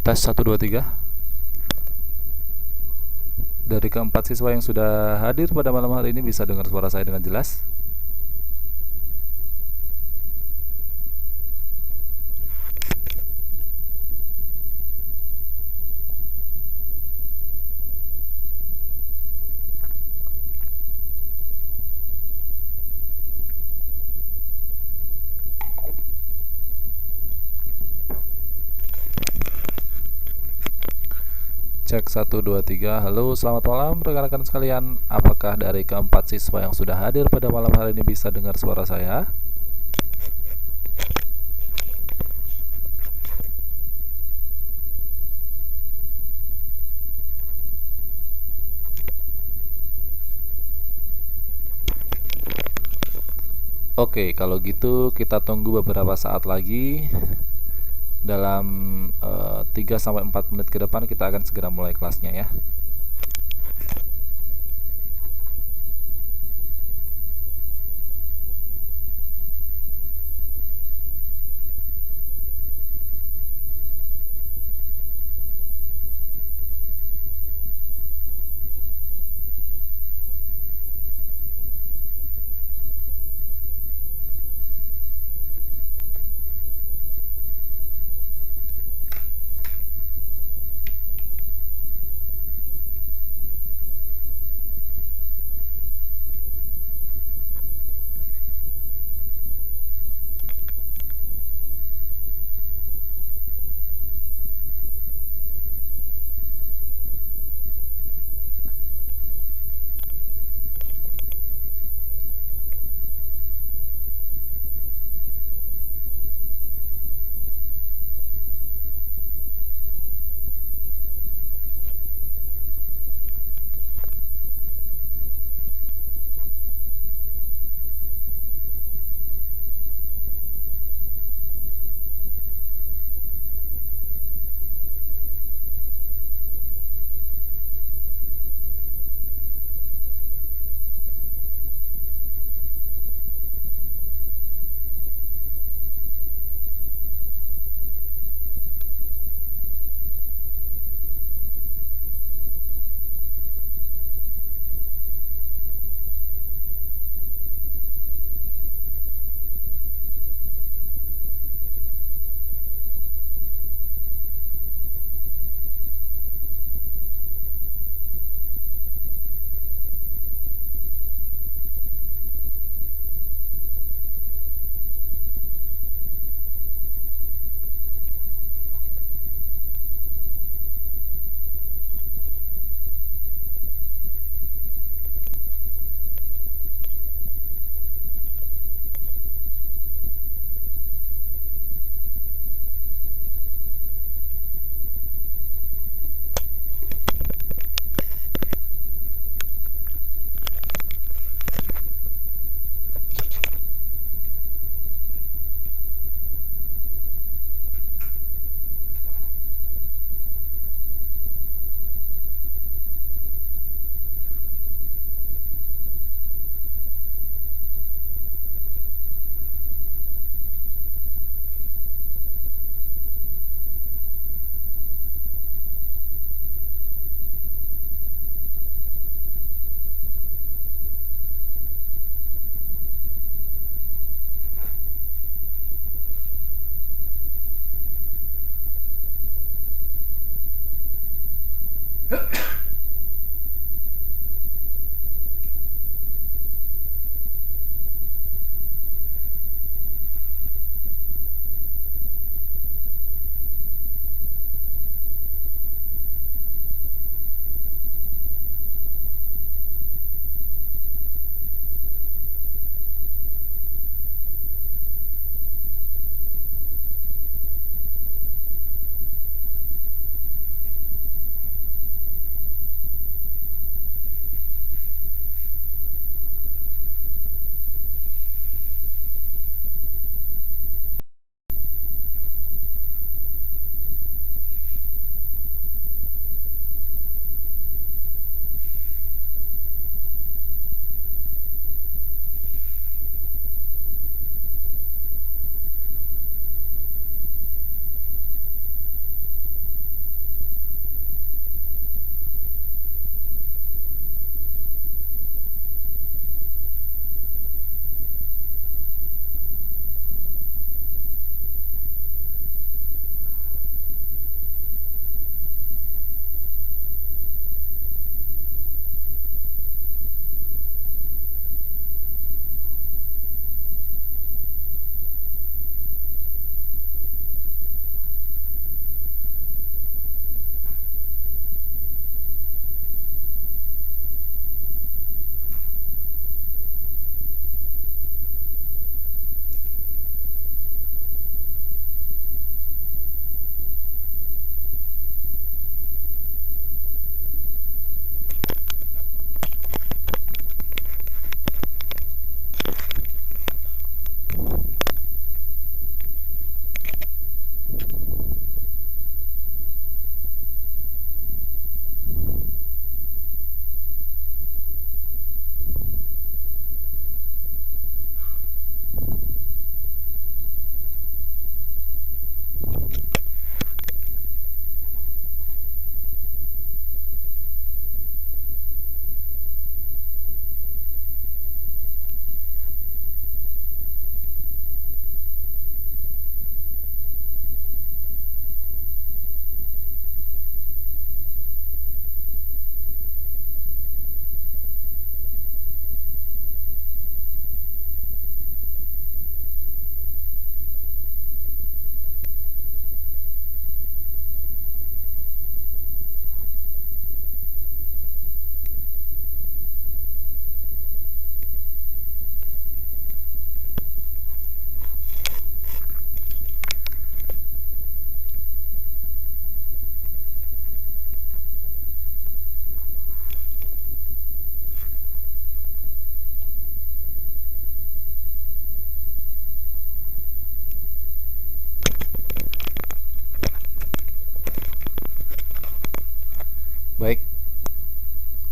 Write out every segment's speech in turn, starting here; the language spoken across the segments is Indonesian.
Tes 1 2 3. Dari keempat siswa yang sudah hadir pada malam hari ini bisa dengar suara saya dengan jelas? Cek 1 2 3. Halo, selamat malam rekan-rekan sekalian. Apakah dari keempat siswa yang sudah hadir pada malam hari ini bisa dengar suara saya? Oke, kalau gitu kita tunggu beberapa saat lagi. Dalam 3 sampai 4 menit ke depan kita akan segera mulai kelasnya ya.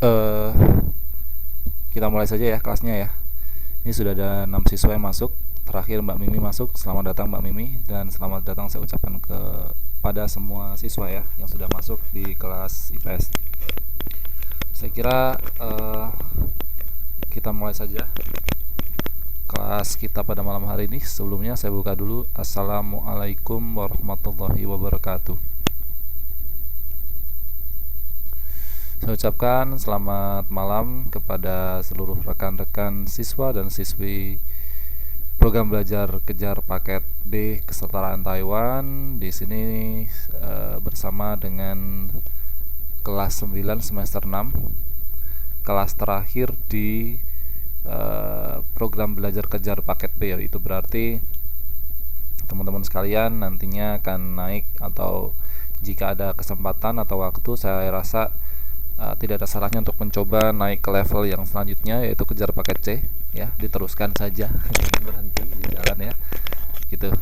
eh kita mulai saja ya kelasnya ya. Ini sudah ada 6 siswa yang masuk. Terakhir Mbak Mimi masuk. Selamat datang Mbak Mimi, dan selamat datang saya ucapkan kepada semua siswa ya yang sudah masuk di kelas IPS. Saya kira kita mulai saja kelas kita pada malam hari ini. Sebelumnya saya buka dulu. Assalamualaikum warahmatullahi wabarakatuh. Saya ucapkan selamat malam kepada seluruh rekan-rekan siswa dan siswi program belajar kejar paket B kesetaraan Taiwan. Di sini bersama dengan kelas 9 semester 6, kelas terakhir di program belajar kejar paket B. Itu berarti teman-teman sekalian nantinya akan naik, atau jika ada kesempatan atau waktu, saya rasa tidak ada salahnya untuk mencoba naik ke level yang selanjutnya, yaitu kejar paket C ya. Diteruskan saja berhenti di jalan ya gitu.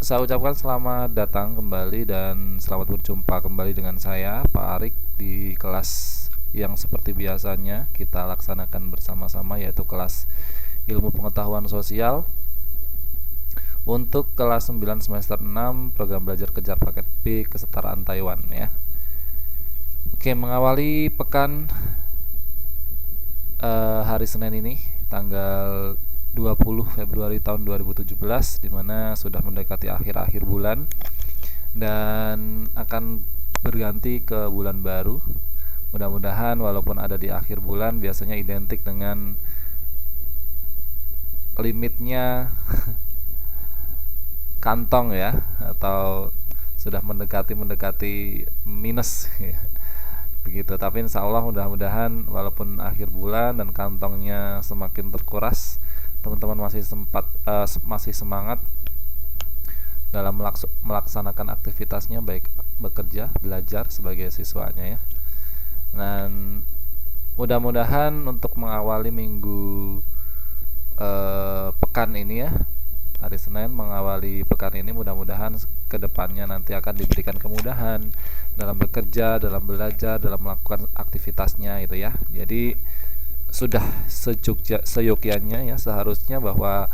Saya ucapkan selamat datang kembali dan selamat berjumpa kembali dengan saya Pak Arik di kelas yang seperti biasanya kita laksanakan bersama-sama, yaitu kelas ilmu pengetahuan sosial untuk kelas 9 semester 6 program belajar kejar paket B kesetaraan Taiwan ya. Oke, mengawali pekan hari Senin ini tanggal 20 Februari tahun 2017, dimana sudah mendekati akhir-akhir bulan dan akan berganti ke bulan baru. Mudah-mudahan walaupun ada di akhir bulan, biasanya identik dengan limitnya kantong ya, atau sudah mendekati minus ya. Begitu. Tapi insya Allah mudah-mudahan walaupun akhir bulan dan kantongnya semakin terkuras, teman-teman masih semangat dalam melaksanakan aktivitasnya, baik bekerja, belajar sebagai siswanya ya. Dan mudah-mudahan untuk mengawali minggu pekan ini ya, hari Senin mengawali pekan ini, mudah-mudahan kedepannya nanti akan diberikan kemudahan dalam bekerja, dalam belajar, dalam melakukan aktivitasnya itu ya. Jadi sudah seyogyanya ya, seharusnya bahwa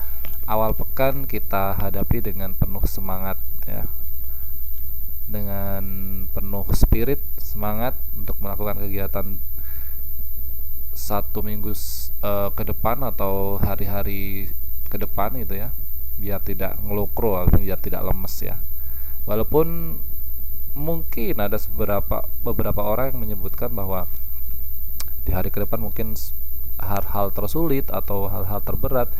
awal pekan kita hadapi dengan penuh semangat ya, dengan penuh spirit, semangat untuk melakukan kegiatan satu minggu ke depan atau hari-hari ke depan itu ya, biar tidak ngelokro, biar tidak lemes ya. Walaupun mungkin ada beberapa orang yang menyebutkan bahwa di hari ke depan mungkin hal-hal tersulit atau hal-hal terberat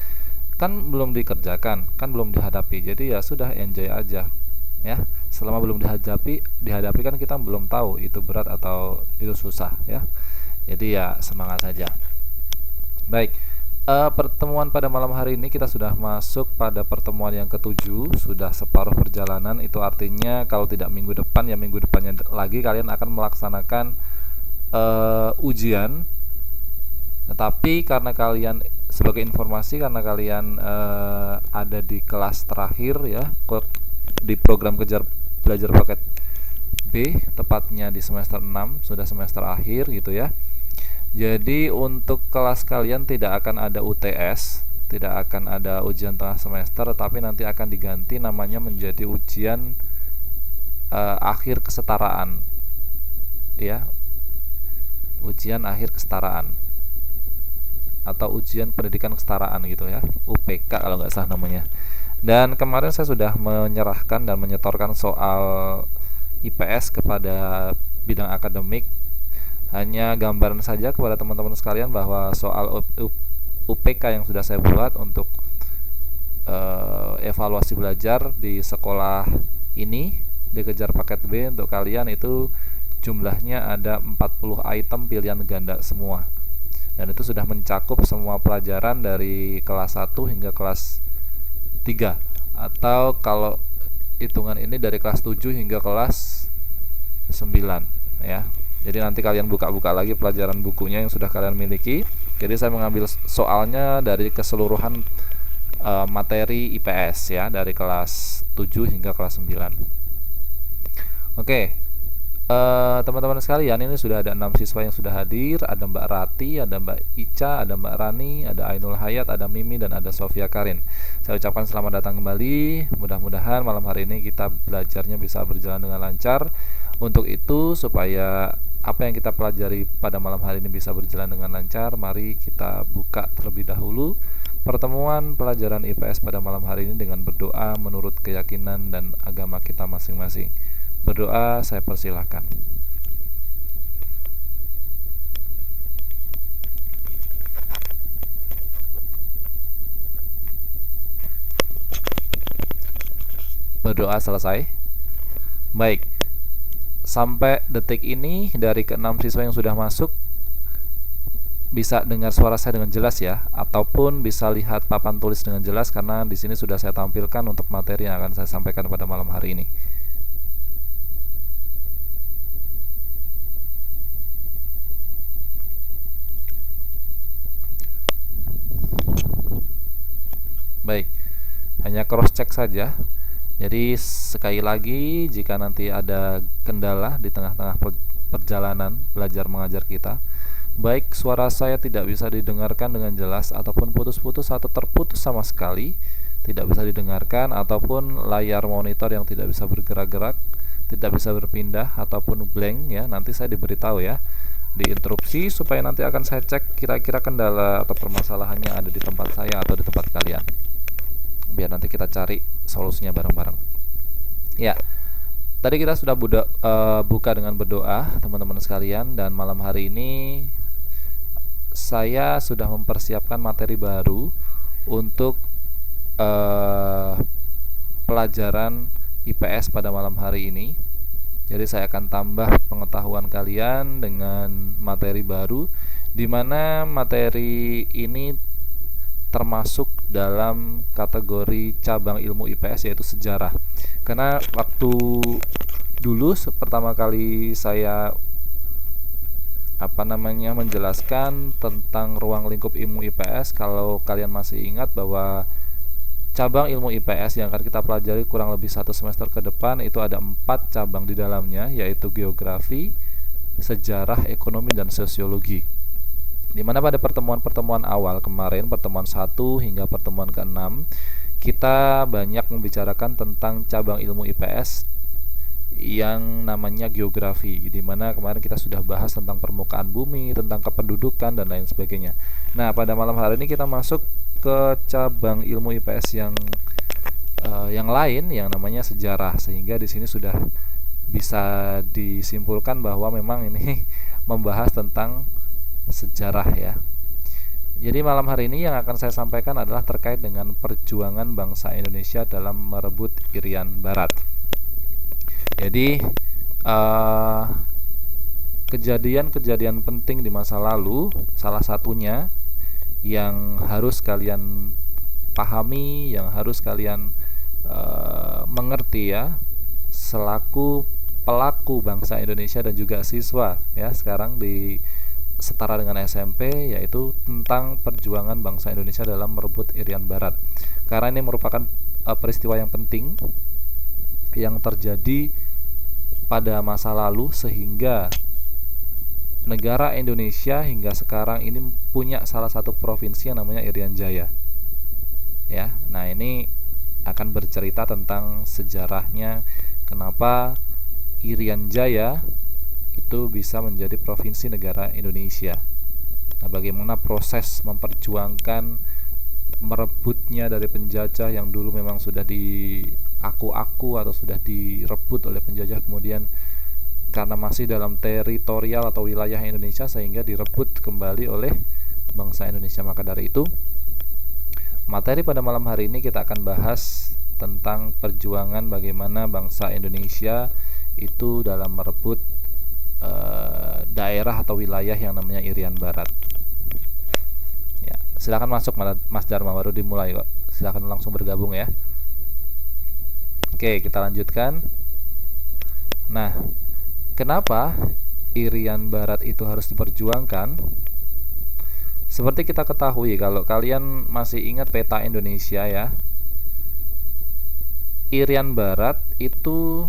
kan belum dikerjakan, kan belum dihadapi. Jadi ya sudah, enjoy aja ya. Selama belum dihadapi kan kita belum tahu itu berat atau itu susah ya. Jadi ya semangat saja. Baik. Pertemuan pada malam hari ini kita sudah masuk pada pertemuan yang ke-7, sudah separuh perjalanan. Itu artinya kalau tidak minggu depan ya minggu depannya lagi kalian akan melaksanakan ujian. Tetapi karena kalian, sebagai informasi, karena kalian ada di kelas terakhir ya, di program belajar paket B, tepatnya di semester 6, sudah semester akhir gitu ya. Jadi untuk kelas kalian tidak akan ada UTS, tidak akan ada ujian tengah semester, tetapi nanti akan diganti namanya menjadi ujian akhir kesetaraan ya, ujian akhir kesetaraan atau ujian pendidikan kesetaraan gitu ya, UPK kalau nggak salah namanya. Dan kemarin saya sudah menyerahkan dan menyetorkan soal IPS kepada bidang akademik. Hanya gambaran saja kepada teman-teman sekalian bahwa soal UPK yang sudah saya buat untuk evaluasi belajar di sekolah ini, di kejar paket B untuk kalian, itu jumlahnya ada 40 item pilihan ganda semua. Dan itu sudah mencakup semua pelajaran dari kelas 1 hingga kelas 3, atau kalau hitungan ini dari kelas 7 hingga kelas 9 ya. Jadi nanti kalian buka-buka lagi pelajaran bukunya yang sudah kalian miliki. Jadi saya mengambil soalnya dari keseluruhan materi IPS ya, dari kelas 7 hingga kelas 9. Oke. Teman-teman sekalian, ini sudah ada 6 siswa yang sudah hadir. Ada Mbak Rati, ada Mbak Ica, ada Mbak Rani, ada Ainul Hayat, ada Mimi, dan ada Sofia Karin. Saya ucapkan selamat datang kembali. Mudah-mudahan malam hari ini kita belajarnya bisa berjalan dengan lancar. Untuk itu, supaya apa yang kita pelajari pada malam hari ini bisa berjalan dengan lancar, mari kita buka terlebih dahulu pertemuan pelajaran IPS pada malam hari ini dengan berdoa menurut keyakinan dan agama kita masing-masing. Berdoa, saya persilahkan. Berdoa selesai. Baik, sampai detik ini dari ke-6 siswa yang sudah masuk bisa dengar suara saya dengan jelas ya, ataupun bisa lihat papan tulis dengan jelas, karena di sini sudah saya tampilkan untuk materi yang akan saya sampaikan pada malam hari ini. Baik, hanya cross check saja. Jadi sekali lagi, jika nanti ada kendala di tengah-tengah perjalanan belajar mengajar kita, baik suara saya tidak bisa didengarkan dengan jelas, ataupun putus-putus atau terputus sama sekali, tidak bisa didengarkan, ataupun layar monitor yang tidak bisa bergerak-gerak, tidak bisa berpindah, ataupun blank ya, nanti saya diberitahu ya, diinterupsi, supaya nanti akan saya cek kira-kira kendala atau permasalahannya ada di tempat saya atau di tempat kalian, biar nanti kita cari solusinya bareng-bareng. Ya, tadi kita sudah buka dengan berdoa, teman-teman sekalian, dan malam hari ini saya sudah mempersiapkan materi baru untuk pelajaran IPS pada malam hari ini. Jadi saya akan tambah pengetahuan kalian dengan materi baru, di mana materi ini termasuk dalam kategori cabang ilmu IPS, yaitu sejarah. Karena waktu dulu pertama kali saya menjelaskan tentang ruang lingkup ilmu IPS, kalau kalian masih ingat bahwa cabang ilmu IPS yang akan kita pelajari kurang lebih 1 semester ke depan itu ada 4 cabang di dalamnya, yaitu geografi, sejarah, ekonomi, dan sosiologi. Dimana pada pertemuan-pertemuan awal kemarin, pertemuan 1 hingga pertemuan ke-6, kita banyak membicarakan tentang cabang ilmu IPS yang namanya geografi, dimana kemarin kita sudah bahas tentang permukaan bumi, tentang kependudukan, dan lain sebagainya. Nah, pada malam hari ini kita masuk ke cabang ilmu IPS yang lain, yang namanya sejarah, sehingga di sini sudah bisa disimpulkan bahwa memang ini membahas tentang sejarah ya. Jadi malam hari ini yang akan saya sampaikan adalah terkait dengan perjuangan bangsa Indonesia dalam merebut Irian Barat. Jadi kejadian-kejadian penting di masa lalu, salah satunya yang harus kalian pahami, yang harus kalian mengerti ya, selaku pelaku bangsa Indonesia dan juga siswa ya sekarang di setara dengan SMP, yaitu tentang perjuangan bangsa Indonesia dalam merebut Irian Barat. Karena ini merupakan peristiwa yang penting yang terjadi pada masa lalu, sehingga negara Indonesia hingga sekarang ini punya salah satu provinsi yang namanya Irian Jaya. Ya, nah ini akan bercerita tentang sejarahnya kenapa Irian Jaya itu bisa menjadi provinsi negara Indonesia. Nah, bagaimana proses memperjuangkan merebutnya dari penjajah yang dulu memang sudah diaku-aku atau sudah direbut oleh penjajah, kemudian karena masih dalam teritorial atau wilayah Indonesia sehingga direbut kembali oleh bangsa Indonesia. Maka dari itu, materi pada malam hari ini kita akan bahas tentang perjuangan bagaimana bangsa Indonesia itu dalam merebut daerah atau wilayah yang namanya Irian Barat. Ya, silakan masuk Mas Dharma, baru dimulai kok. Silakan langsung bergabung ya. Oke, kita lanjutkan. Nah, kenapa Irian Barat itu harus diperjuangkan? Seperti kita ketahui, kalau kalian masih ingat peta Indonesia ya, Irian Barat itu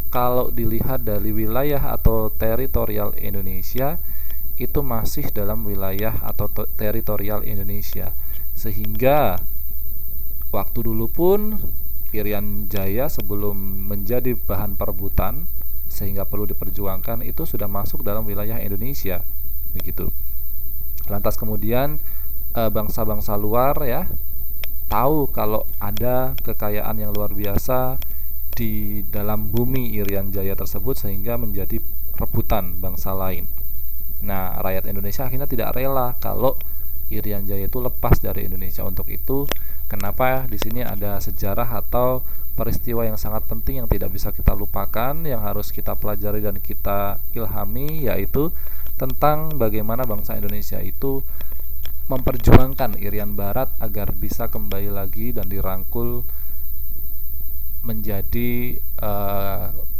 kalau dilihat dari wilayah atau teritorial Indonesia, itu masih dalam wilayah atau teritorial Indonesia, sehingga waktu dulu pun Irian Jaya sebelum menjadi bahan perebutan sehingga perlu diperjuangkan itu sudah masuk dalam wilayah Indonesia, begitu. Lantas kemudian bangsa-bangsa luar ya tahu kalau ada kekayaan yang luar biasa di dalam bumi Irian Jaya tersebut sehingga menjadi rebutan bangsa lain. Nah, rakyat Indonesia akhirnya tidak rela kalau Irian Jaya itu lepas dari Indonesia. Untuk itu, kenapa di sini ada sejarah atau peristiwa yang sangat penting yang tidak bisa kita lupakan, yang harus kita pelajari dan kita ilhami, yaitu tentang bagaimana bangsa Indonesia itu memperjuangkan Irian Barat agar bisa kembali lagi dan dirangkul menjadi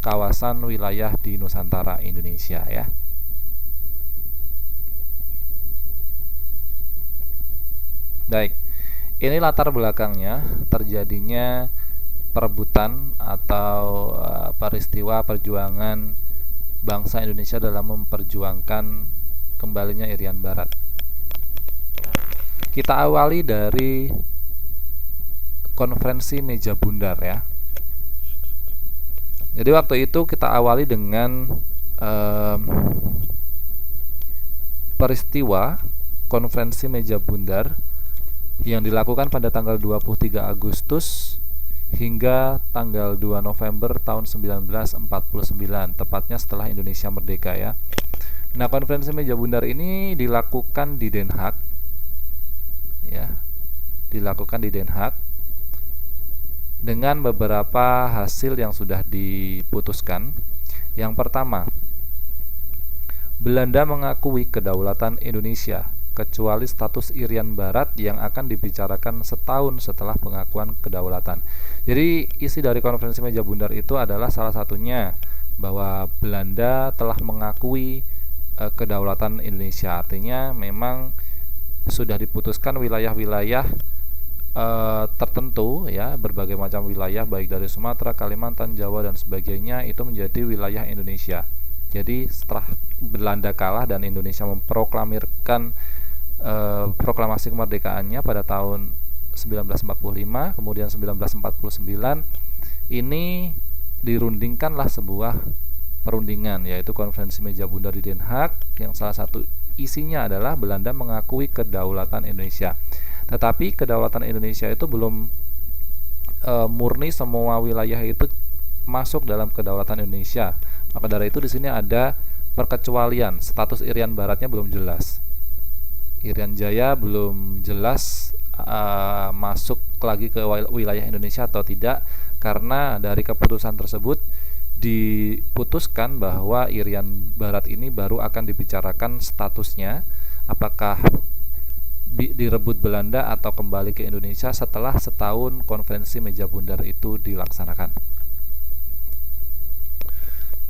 kawasan wilayah di Nusantara Indonesia ya. Baik, ini latar belakangnya terjadinya perebutan atau peristiwa perjuangan bangsa Indonesia dalam memperjuangkan kembalinya Irian Barat. Kita awali dari konferensi meja bundar ya. Jadi waktu itu kita awali dengan peristiwa konferensi meja bundar yang dilakukan pada tanggal 23 Agustus hingga tanggal 2 November tahun 1949, tepatnya setelah Indonesia merdeka ya. Nah, konferensi meja bundar ini dilakukan di Den Haag ya. Dilakukan di Den Haag dengan beberapa hasil yang sudah diputuskan. Yang pertama, Belanda mengakui kedaulatan Indonesia kecuali status Irian Barat yang akan dibicarakan setahun setelah pengakuan kedaulatan. Jadi isi dari konferensi meja bundar itu adalah salah satunya bahwa Belanda telah mengakui kedaulatan Indonesia. Artinya memang sudah diputuskan wilayah-wilayah tertentu ya, berbagai macam wilayah baik dari Sumatera, Kalimantan, Jawa dan sebagainya itu menjadi wilayah Indonesia. Jadi setelah Belanda kalah dan Indonesia memproklamirkan proklamasi kemerdekaannya pada tahun 1945, kemudian 1949 ini dirundingkanlah sebuah perundingan, yaitu konferensi meja bundar di Den Haag, yang salah satu isinya adalah Belanda mengakui kedaulatan Indonesia. Tetapi kedaulatan Indonesia itu belum murni semua wilayah itu masuk dalam kedaulatan Indonesia. Maka dari itu di sini ada perkecualian, status Irian Baratnya belum jelas. Irian Jaya belum jelas masuk lagi ke wilayah Indonesia atau tidak, karena dari keputusan tersebut diputuskan bahwa Irian Barat ini baru akan dibicarakan statusnya apakah direbut Belanda atau kembali ke Indonesia setelah setahun konferensi meja bundar itu dilaksanakan.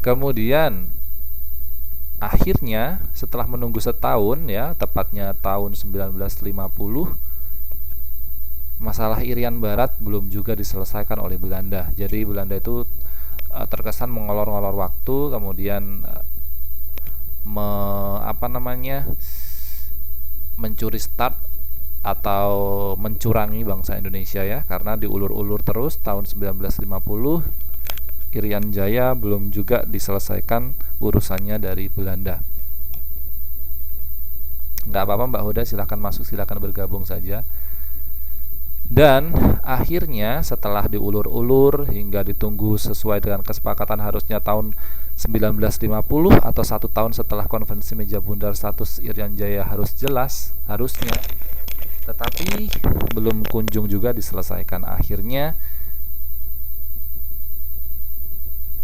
Kemudian akhirnya setelah menunggu setahun ya, tepatnya tahun 1950, masalah Irian Barat belum juga diselesaikan oleh Belanda. Jadi Belanda itu terkesan mengolor-ngolor waktu, kemudian mencuri start atau mencurangi bangsa Indonesia ya, karena diulur-ulur terus. Tahun 1950 Irian Jaya belum juga diselesaikan urusannya dari Belanda. Nggak apa-apa Mbak Huda, silahkan masuk, silahkan bergabung saja. Dan akhirnya setelah diulur-ulur hingga ditunggu sesuai dengan kesepakatan harusnya tahun 1950 atau 1 tahun setelah konferensi meja bundar, status Irian Jaya harus jelas harusnya, tetapi belum kunjung juga diselesaikan. Akhirnya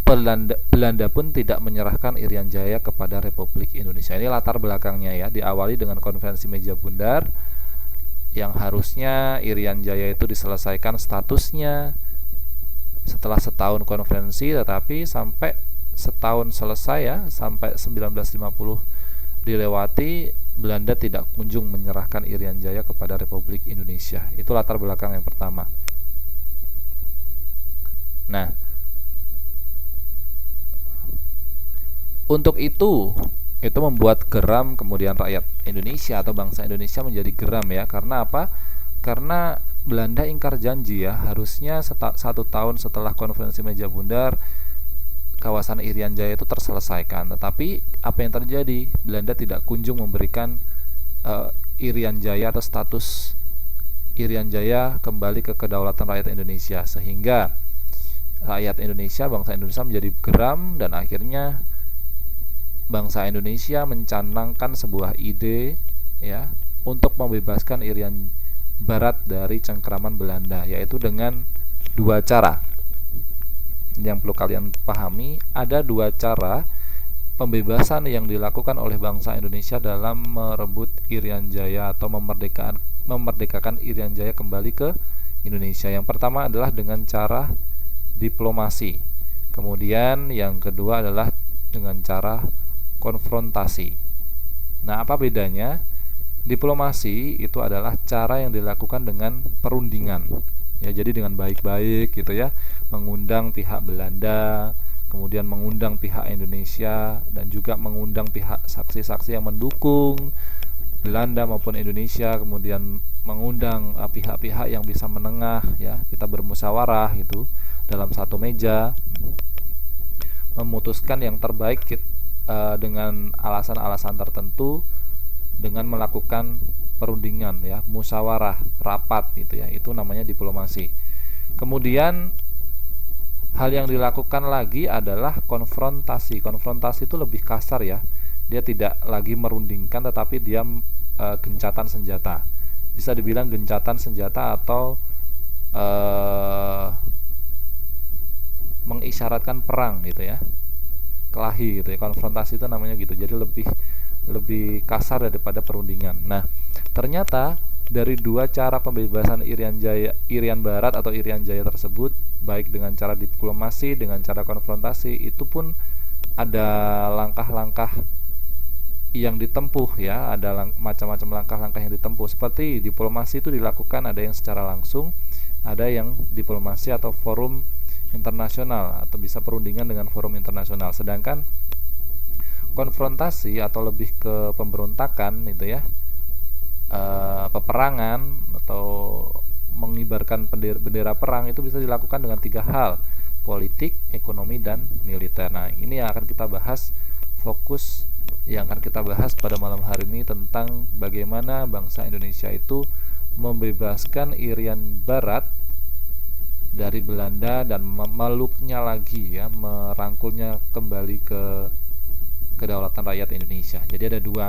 Belanda pun tidak menyerahkan Irian Jaya kepada Republik Indonesia. Ini latar belakangnya ya, diawali dengan konferensi meja bundar yang harusnya Irian Jaya itu diselesaikan statusnya setelah setahun konferensi, tetapi sampai setahun selesai ya, sampai 1950 dilewati, Belanda tidak kunjung menyerahkan Irian Jaya kepada Republik Indonesia. Itu latar belakang yang pertama. Nah, Untuk itu membuat geram kemudian rakyat Indonesia atau bangsa Indonesia menjadi geram ya. Karena apa? Karena Belanda ingkar janji ya. Harusnya 1 tahun setelah konferensi meja bundar kawasan Irian Jaya itu terselesaikan. Tetapi apa yang terjadi? Belanda tidak kunjung memberikan Irian Jaya atau status Irian Jaya kembali ke kedaulatan rakyat Indonesia, sehingga rakyat Indonesia, bangsa Indonesia menjadi geram, dan akhirnya bangsa Indonesia mencanangkan sebuah ide ya untuk membebaskan Irian Barat dari cengkraman Belanda, yaitu dengan dua cara. Yang perlu kalian pahami, ada dua cara pembebasan yang dilakukan oleh bangsa Indonesia dalam merebut Irian Jaya atau memerdekakan Irian Jaya kembali ke Indonesia. Yang pertama adalah dengan cara diplomasi. Kemudian yang kedua adalah dengan cara konfrontasi. Nah, apa bedanya? Diplomasi itu adalah cara yang dilakukan dengan perundingan. Ya, jadi dengan baik-baik gitu ya, mengundang pihak Belanda, kemudian mengundang pihak Indonesia, dan juga mengundang pihak saksi-saksi yang mendukung Belanda maupun Indonesia, kemudian mengundang pihak-pihak yang bisa menengah ya, kita bermusyawarah gitu dalam satu meja, memutuskan yang terbaik dengan alasan-alasan tertentu, dengan melakukan perundingan ya, musyawarah, rapat gitu ya. Itu namanya diplomasi. Kemudian hal yang dilakukan lagi adalah konfrontasi. Konfrontasi itu lebih kasar ya. Dia tidak lagi merundingkan, tetapi dia gencatan senjata. Bisa dibilang gencatan senjata atau mengisyaratkan perang gitu ya, kelahi gitu ya. Konfrontasi itu namanya gitu. Jadi lebih kasar daripada perundingan. Nah, ternyata dari dua cara pembebasan Irian Barat atau Irian Jaya tersebut, baik dengan cara diplomasi, dengan cara konfrontasi, itu pun ada langkah-langkah yang ditempuh ya, ada macam-macam langkah-langkah yang ditempuh. Seperti diplomasi itu dilakukan, ada yang secara langsung, ada yang diplomasi atau forum internasional, atau bisa perundingan dengan forum internasional. Sedangkan konfrontasi atau lebih ke pemberontakan itu ya, peperangan atau mengibarkan bendera perang, itu bisa dilakukan dengan tiga hal: politik, ekonomi, dan militer. Nah, ini yang akan kita bahas, fokus yang akan kita bahas pada malam hari ini, tentang bagaimana bangsa Indonesia itu membebaskan Irian Barat dari Belanda dan memeluknya lagi ya, merangkulnya kembali ke kedaulatan rakyat Indonesia. Jadi ada dua,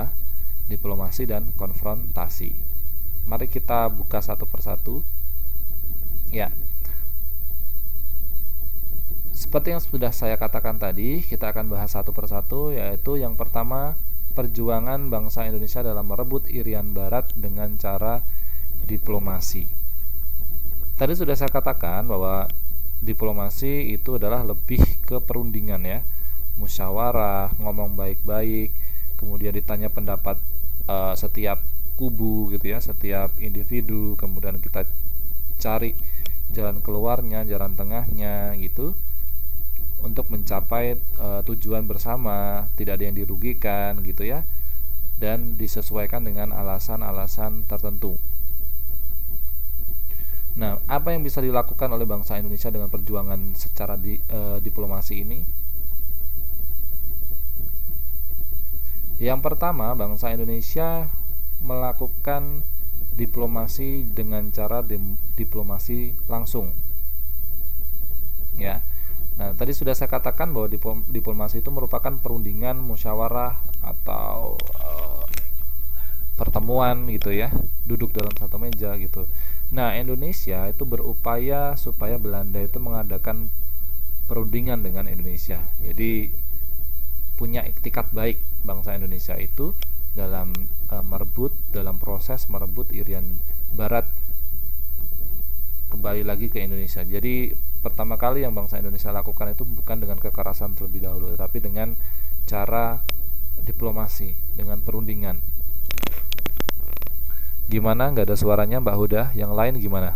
diplomasi dan konfrontasi. Mari kita buka satu persatu. Ya. Seperti yang sudah saya katakan tadi, kita akan bahas satu persatu, yaitu yang pertama, perjuangan bangsa Indonesia dalam merebut Irian Barat dengan cara diplomasi. Tadi sudah saya katakan bahwa diplomasi itu adalah lebih ke perundingan ya, musyawarah, ngomong baik-baik, kemudian ditanya pendapat setiap kubu gitu ya, setiap individu, kemudian kita cari jalan keluarnya, jalan tengahnya gitu, untuk mencapai tujuan bersama, tidak ada yang dirugikan gitu ya, dan disesuaikan dengan alasan-alasan tertentu. Nah, apa yang bisa dilakukan oleh bangsa Indonesia dengan perjuangan secara diplomasi ini? Yang pertama, bangsa Indonesia melakukan diplomasi dengan cara diplomasi langsung. Ya. Nah, tadi sudah saya katakan bahwa diplomasi itu merupakan perundingan, musyawarah, atau pertemuan gitu ya, duduk dalam satu meja gitu. Nah, Indonesia itu berupaya supaya Belanda itu mengadakan perundingan dengan Indonesia. Jadi punya iktikat baik bangsa Indonesia itu dalam dalam proses merebut Irian Barat kembali lagi ke Indonesia. Jadi pertama kali yang bangsa Indonesia lakukan itu bukan dengan kekerasan terlebih dahulu, tetapi dengan cara diplomasi, dengan perundingan. Gimana? Nggak ada suaranya Mbak Huda? Yang lain gimana?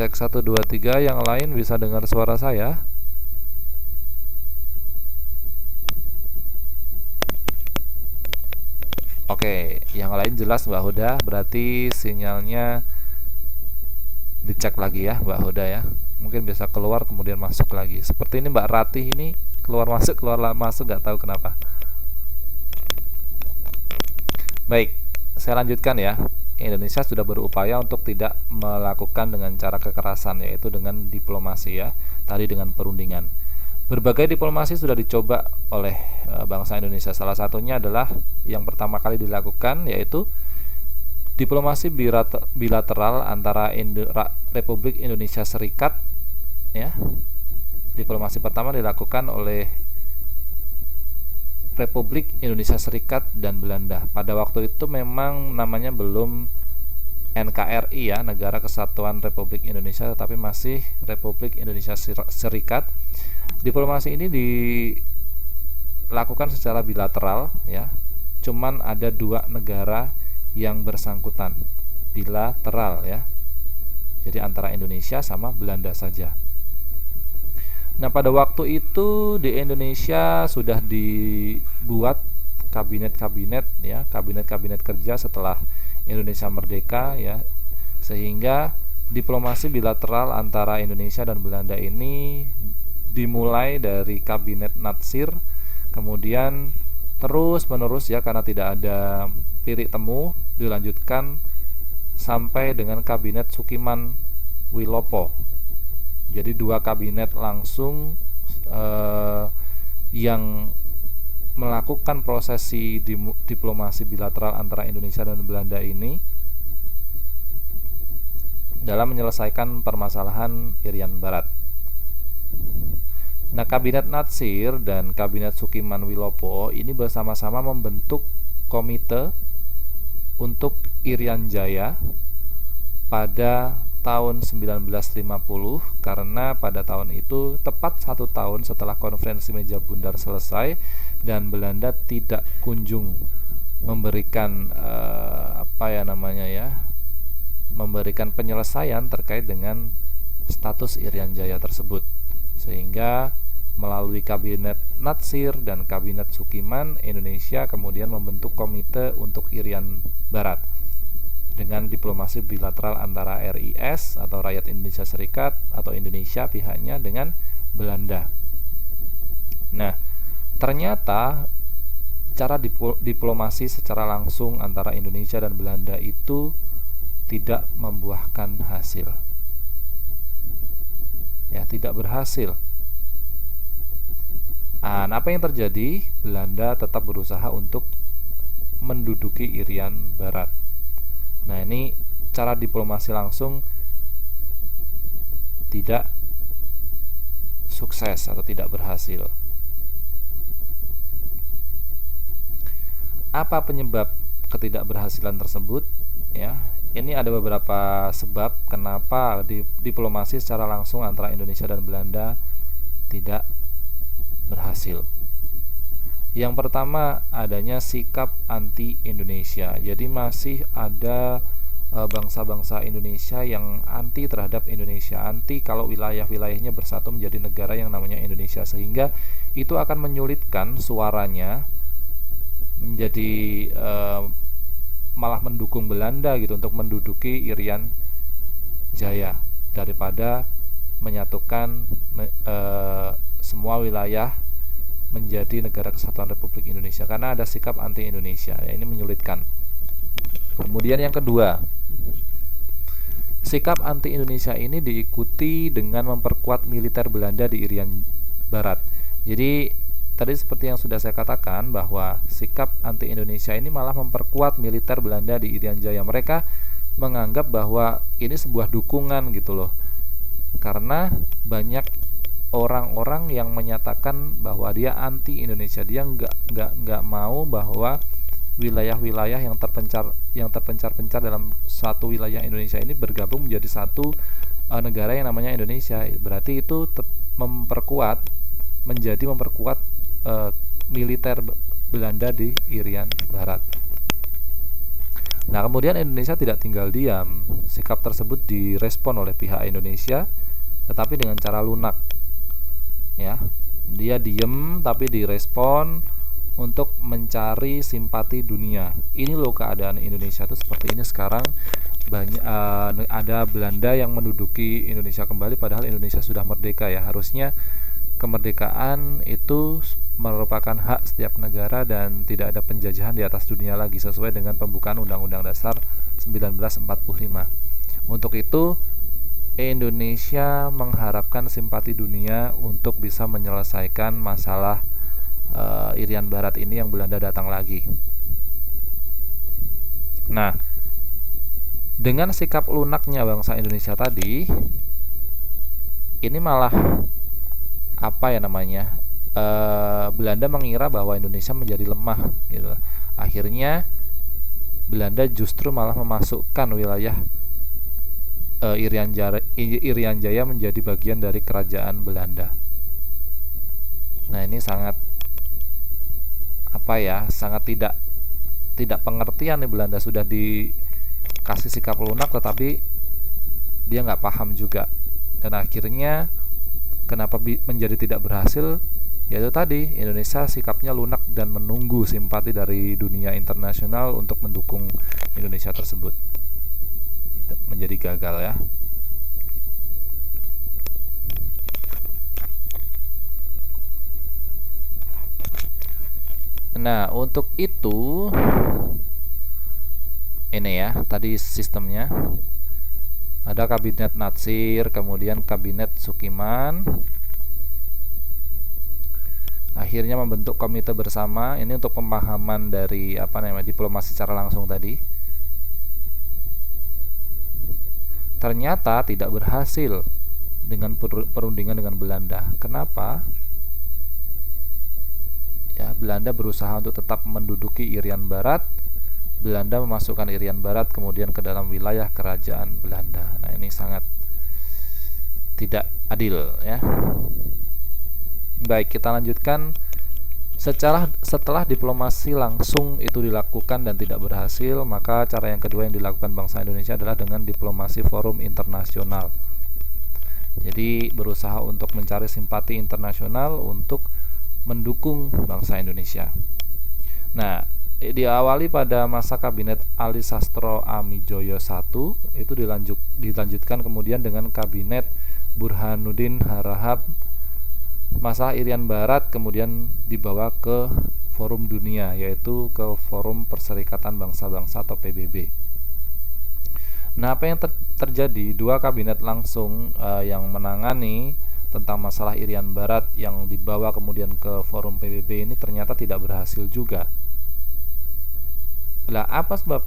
Cek 1 2 3, yang lain bisa dengar suara saya? Oke, yang lain jelas Mbak Huda, berarti sinyalnya dicek lagi ya Mbak Huda ya. Mungkin bisa keluar kemudian masuk lagi. Seperti ini Mbak Ratih ini keluar masuk nggak tahu kenapa. Baik, saya lanjutkan ya. Indonesia sudah berupaya untuk tidak melakukan dengan cara kekerasan, yaitu dengan diplomasi ya. Tadi dengan perundingan. Berbagai diplomasi sudah dicoba oleh bangsa Indonesia. Salah satunya adalah yang pertama kali dilakukan, yaitu diplomasi bilateral antara Republik Indonesia Serikat ya. Diplomasi pertama dilakukan oleh Republik Indonesia Serikat dan Belanda. Pada waktu itu memang namanya belum NKRI ya, Negara Kesatuan Republik Indonesia, tetapi masih Republik Indonesia Serikat. Diplomasi ini dilakukan secara bilateral ya. Cuman ada dua negara yang bersangkutan, bilateral ya. Jadi antara Indonesia sama Belanda saja. Nah, pada waktu itu di Indonesia sudah dibuat kabinet-kabinet ya, kabinet-kabinet kerja setelah Indonesia merdeka ya. Sehingga diplomasi bilateral antara Indonesia dan Belanda ini dimulai dari kabinet Natsir, kemudian terus menerus ya, karena tidak ada titik temu, dilanjutkan sampai dengan kabinet Sukiman Wilopo. Jadi dua kabinet langsung yang melakukan prosesi diplomasi bilateral antara Indonesia dan Belanda ini dalam menyelesaikan permasalahan Irian Barat. Nah, kabinet Natsir dan kabinet Sukiman Wilopo ini bersama-sama membentuk komite untuk Irian Jaya pada tahun 1950, karena pada tahun itu tepat 1 tahun setelah konferensi meja bundar selesai dan Belanda tidak kunjung memberikan memberikan penyelesaian terkait dengan status Irian Jaya tersebut, sehingga melalui kabinet Natsir dan kabinet Sukiman, Indonesia kemudian membentuk komite untuk Irian Barat dengan diplomasi bilateral antara RIS atau Rakyat Indonesia Serikat atau Indonesia pihaknya dengan Belanda. Nah, ternyata cara diplomasi secara langsung antara Indonesia dan Belanda itu tidak membuahkan hasil. Ya, tidak berhasil. Nah, apa yang terjadi? Belanda tetap berusaha untuk menduduki Irian Barat. Nah, ini cara diplomasi langsung tidak sukses atau tidak berhasil. Apa penyebab ketidakberhasilan tersebut? Ya, ini ada beberapa sebab kenapa diplomasi secara langsung antara Indonesia dan Belanda tidak berhasil. Yang pertama, adanya sikap anti-Indonesia. Jadi masih ada bangsa-bangsa Indonesia yang anti terhadap Indonesia, anti kalau wilayah-wilayahnya bersatu menjadi negara yang namanya Indonesia, sehingga itu akan menyulitkan suaranya menjadi malah mendukung Belanda gitu untuk menduduki Irian Jaya daripada menyatukan semua wilayah menjadi negara kesatuan Republik Indonesia, karena ada sikap anti Indonesia ya, ini menyulitkan. Kemudian yang kedua, sikap anti Indonesia ini diikuti dengan memperkuat militer Belanda di Irian Barat. Jadi tadi seperti yang sudah saya katakan bahwa sikap anti Indonesia ini malah memperkuat militer Belanda di Irian Jaya. Mereka menganggap bahwa ini sebuah dukungan gitu loh, karena banyak orang-orang yang menyatakan bahwa dia anti Indonesia, dia nggak mau bahwa wilayah-wilayah yang terpencar dalam satu wilayah Indonesia ini bergabung menjadi satu negara yang namanya Indonesia. Berarti itu memperkuat militer Belanda di Irian Barat. Nah, kemudian Indonesia tidak tinggal diam. Sikap tersebut direspon oleh pihak Indonesia, tetapi dengan cara lunak. Ya, dia diem tapi direspon untuk mencari simpati dunia. Ini loh keadaan Indonesia tuh seperti ini sekarang. Banyak ada Belanda yang menduduki Indonesia kembali, padahal Indonesia sudah merdeka ya. Harusnya kemerdekaan itu merupakan hak setiap negara dan tidak ada penjajahan di atas dunia lagi sesuai dengan pembukaan Undang-Undang Dasar 1945. Untuk itu Indonesia mengharapkan simpati dunia untuk bisa menyelesaikan masalah Irian Barat ini yang Belanda datang lagi. Nah, dengan sikap lunaknya bangsa Indonesia tadi, ini malah apa ya namanya? Belanda mengira bahwa Indonesia menjadi lemah gitu. Akhirnya Belanda justru malah memasukkan wilayah Irian Jaya menjadi bagian dari kerajaan Belanda. Nah, ini sangat apa ya? Sangat tidak pengertian nih. Belanda sudah dikasih sikap lunak tetapi dia nggak paham juga. Dan akhirnya kenapa menjadi tidak berhasil? Yaitu tadi Indonesia sikapnya lunak dan menunggu simpati dari dunia internasional untuk mendukung Indonesia tersebut. Menjadi gagal ya. Nah, untuk itu ini ya, tadi sistemnya ada kabinet Natsir, kemudian kabinet Sukiman. Akhirnya membentuk komite bersama ini untuk pemahaman dari diplomasi secara langsung tadi. Ternyata tidak berhasil dengan perundingan dengan Belanda. Kenapa? Ya, Belanda berusaha untuk tetap menduduki Irian Barat. Belanda memasukkan Irian Barat kemudian ke dalam wilayah kerajaan Belanda. Nah, ini sangat tidak adil ya. Baik, kita lanjutkan. Setelah diplomasi langsung itu dilakukan dan tidak berhasil, maka cara yang kedua yang dilakukan bangsa Indonesia adalah dengan diplomasi forum internasional. Jadi berusaha untuk mencari simpati internasional untuk mendukung bangsa Indonesia. Nah, diawali pada masa kabinet Ali Sastro Amijoyo I, itu dilanjutkan kemudian dengan kabinet Burhanuddin Harahap. Masalah Irian Barat kemudian dibawa ke forum dunia, yaitu ke Forum Perserikatan Bangsa-Bangsa atau PBB. Nah, apa yang terjadi? Dua kabinet langsung yang menangani tentang masalah Irian Barat yang dibawa kemudian ke forum PBB ini ternyata tidak berhasil juga. Lah, apa sebab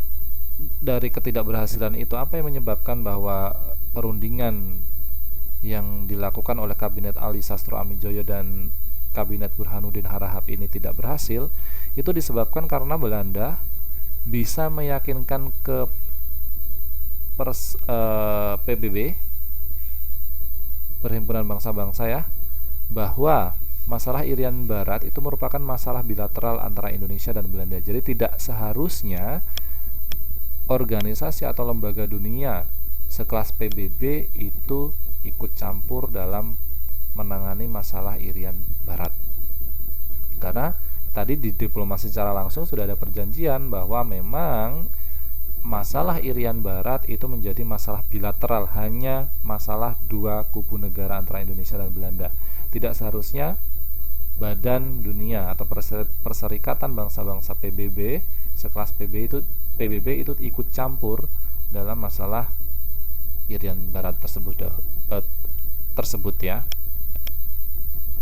dari ketidakberhasilan itu? Apa yang menyebabkan bahwa perundingan yang dilakukan oleh kabinet Ali Sastro Amijoyo dan kabinet Burhanuddin Harahap ini tidak berhasil? Itu disebabkan karena Belanda bisa meyakinkan ke PBB, Perhimpunan Bangsa-Bangsa ya, bahwa masalah Irian Barat itu merupakan masalah bilateral antara Indonesia dan Belanda. Jadi tidak seharusnya organisasi atau lembaga dunia sekelas PBB itu ikut campur dalam menangani masalah Irian Barat. Karena tadi di diplomasi secara langsung sudah ada perjanjian bahwa memang masalah Irian Barat itu menjadi masalah bilateral, hanya masalah dua kubu negara antara Indonesia dan Belanda. Tidak seharusnya Badan Dunia atau Perserikatan Bangsa-Bangsa PBB sekelas PBB itu ikut campur dalam masalah Irian Barat tersebut ya.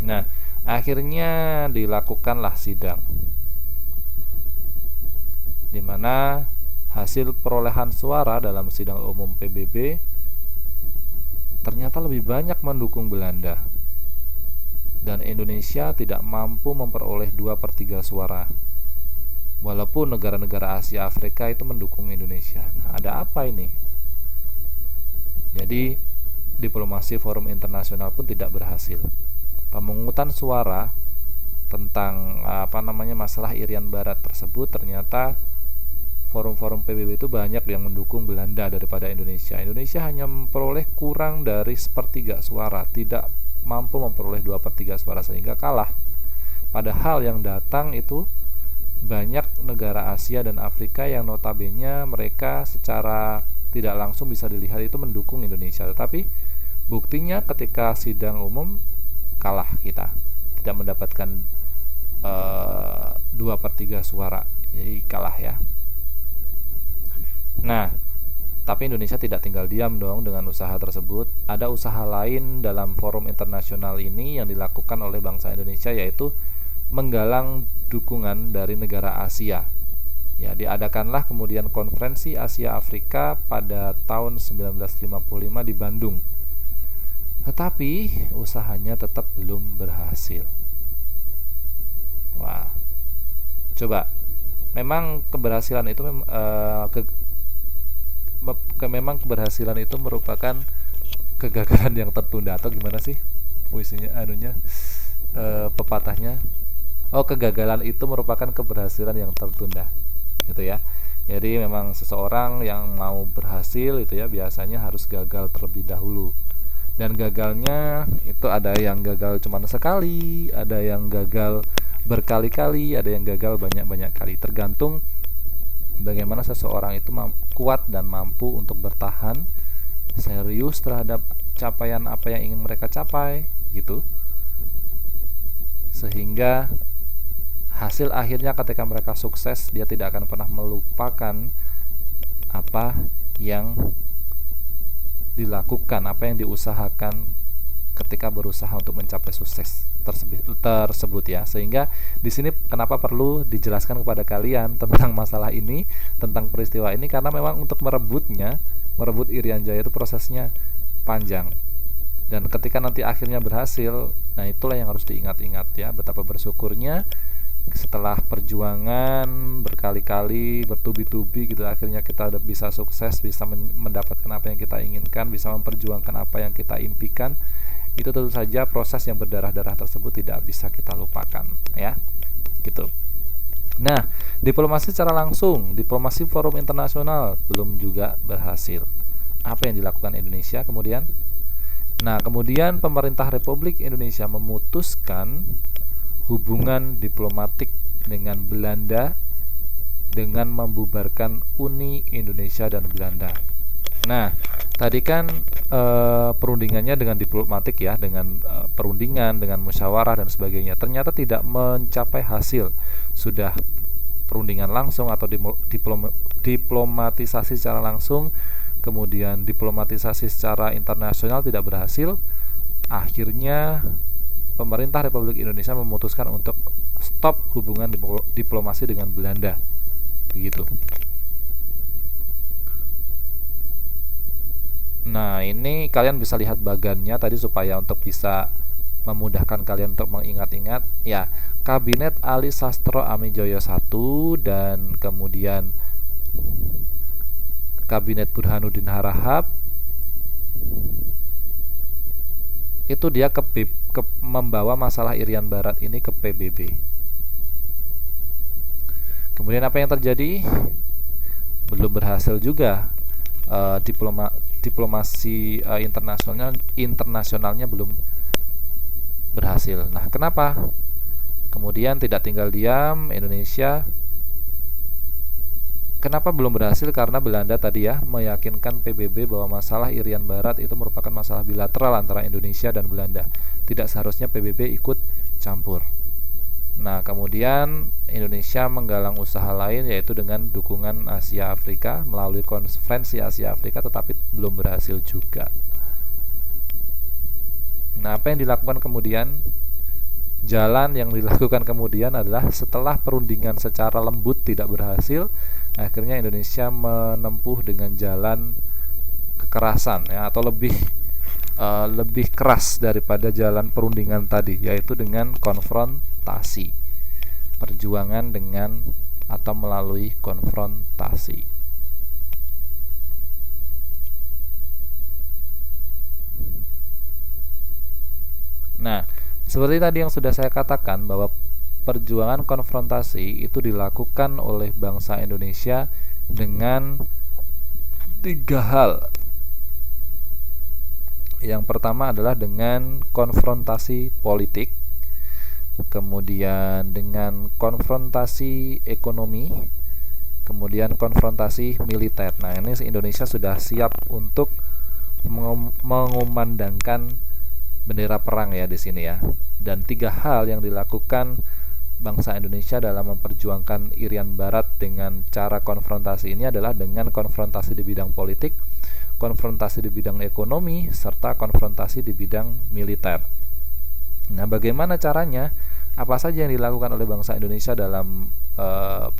Nah, akhirnya dilakukanlah sidang, di mana hasil perolehan suara dalam sidang umum PBB ternyata lebih banyak mendukung Belanda, dan Indonesia tidak mampu memperoleh 2/3 suara, walaupun negara-negara Asia Afrika itu mendukung Indonesia. Nah, ada apa ini? Jadi diplomasi forum internasional pun tidak berhasil. Pemungutan suara tentang masalah Irian Barat tersebut ternyata forum-forum PBB itu banyak yang mendukung Belanda daripada Indonesia. Indonesia hanya memperoleh kurang dari sepertiga suara, tidak mampu memperoleh 2/3 suara sehingga kalah. Padahal yang datang itu banyak negara Asia dan Afrika yang notabene mereka secara tidak langsung bisa dilihat itu mendukung Indonesia. Tetapi buktinya ketika sidang umum kalah kita, tidak mendapatkan 2/3 suara, jadi kalah ya. Nah, tapi Indonesia tidak tinggal diam dong dengan usaha tersebut. Ada usaha lain dalam forum internasional ini yang dilakukan oleh bangsa Indonesia, yaitu menggalang dukungan dari negara Asia. Ya, diadakanlah kemudian konferensi Asia Afrika pada tahun 1955 di Bandung. Tetapi usahanya tetap belum berhasil. Wah, coba, memang keberhasilan itu memang keberhasilan itu merupakan kegagalan yang tertunda, atau gimana sih puisinya pepatahnya? Oh, kegagalan itu merupakan keberhasilan yang tertunda, gitu ya. Jadi memang seseorang yang mau berhasil itu ya biasanya harus gagal terlebih dahulu. Dan gagalnya itu ada yang gagal cuma sekali, ada yang gagal berkali-kali, ada yang gagal banyak-banyak kali. Tergantung bagaimana seseorang itu kuat dan mampu untuk bertahan serius terhadap capaian apa yang ingin mereka capai, gitu. Sehingga hasil akhirnya ketika mereka sukses, dia tidak akan pernah melupakan apa yang dilakukan, apa yang diusahakan ketika berusaha untuk mencapai sukses tersebut ya. Sehingga di sini kenapa perlu dijelaskan kepada kalian tentang masalah ini, tentang peristiwa ini, karena memang untuk merebut Irian Jaya itu prosesnya panjang. Dan ketika nanti akhirnya berhasil, nah itulah yang harus diingat-ingat ya, betapa bersyukurnya setelah perjuangan berkali-kali, bertubi-tubi gitu, akhirnya kita bisa sukses, bisa mendapatkan apa yang kita inginkan, bisa memperjuangkan apa yang kita impikan. Itu tentu saja proses yang berdarah-darah tersebut tidak bisa kita lupakan ya, gitu. Nah, diplomasi secara langsung, diplomasi forum internasional belum juga berhasil. Apa yang dilakukan Indonesia kemudian? Nah, kemudian pemerintah Republik Indonesia memutuskan hubungan diplomatik dengan Belanda dengan membubarkan Uni Indonesia dan Belanda. Nah, tadi kan perundingannya dengan diplomatik ya, dengan perundingan, dengan musyawarah dan sebagainya. Ternyata tidak mencapai hasil. Sudah perundingan langsung atau diplomatisasi secara langsung, kemudian diplomatisasi secara internasional tidak berhasil. Akhirnya pemerintah Republik Indonesia memutuskan untuk stop hubungan diplomasi dengan Belanda, begitu. Nah, ini kalian bisa lihat bagannya tadi supaya untuk bisa memudahkan kalian untuk mengingat-ingat ya. Kabinet Ali Sastro Amijoyo I dan kemudian Kabinet Burhanuddin Harahap itu dia membawa masalah Irian Barat ini ke PBB. Kemudian apa yang terjadi? Belum berhasil juga. Diplomasi internasionalnya belum berhasil. Nah, kenapa? Kemudian tidak tinggal diam Indonesia. Kenapa belum berhasil? Karena Belanda tadi ya meyakinkan PBB bahwa masalah Irian Barat itu merupakan masalah bilateral antara Indonesia dan Belanda. Tidak seharusnya PBB ikut campur. Nah, kemudian Indonesia menggalang usaha lain, yaitu dengan dukungan Asia Afrika melalui konferensi Asia Afrika, tetapi belum berhasil juga. Nah, apa yang dilakukan kemudian? Jalan yang dilakukan kemudian adalah setelah perundingan secara lembut tidak berhasil, akhirnya Indonesia menempuh dengan jalan kekerasan ya, atau lebih keras daripada jalan perundingan tadi, yaitu dengan konfrontasi. Perjuangan dengan atau melalui konfrontasi. Nah, seperti tadi yang sudah saya katakan bahwa perjuangan konfrontasi itu dilakukan oleh bangsa Indonesia dengan tiga hal. Yang pertama adalah dengan konfrontasi politik, kemudian dengan konfrontasi ekonomi, kemudian konfrontasi militer. Nah, ini Indonesia sudah siap untuk mengumandangkan bendera perang ya di sini ya. Dan tiga hal yang dilakukan bangsa Indonesia dalam memperjuangkan Irian Barat dengan cara konfrontasi ini adalah dengan konfrontasi di bidang politik, konfrontasi di bidang ekonomi, serta konfrontasi di bidang militer. Nah, bagaimana caranya? Apa saja yang dilakukan oleh bangsa Indonesia dalam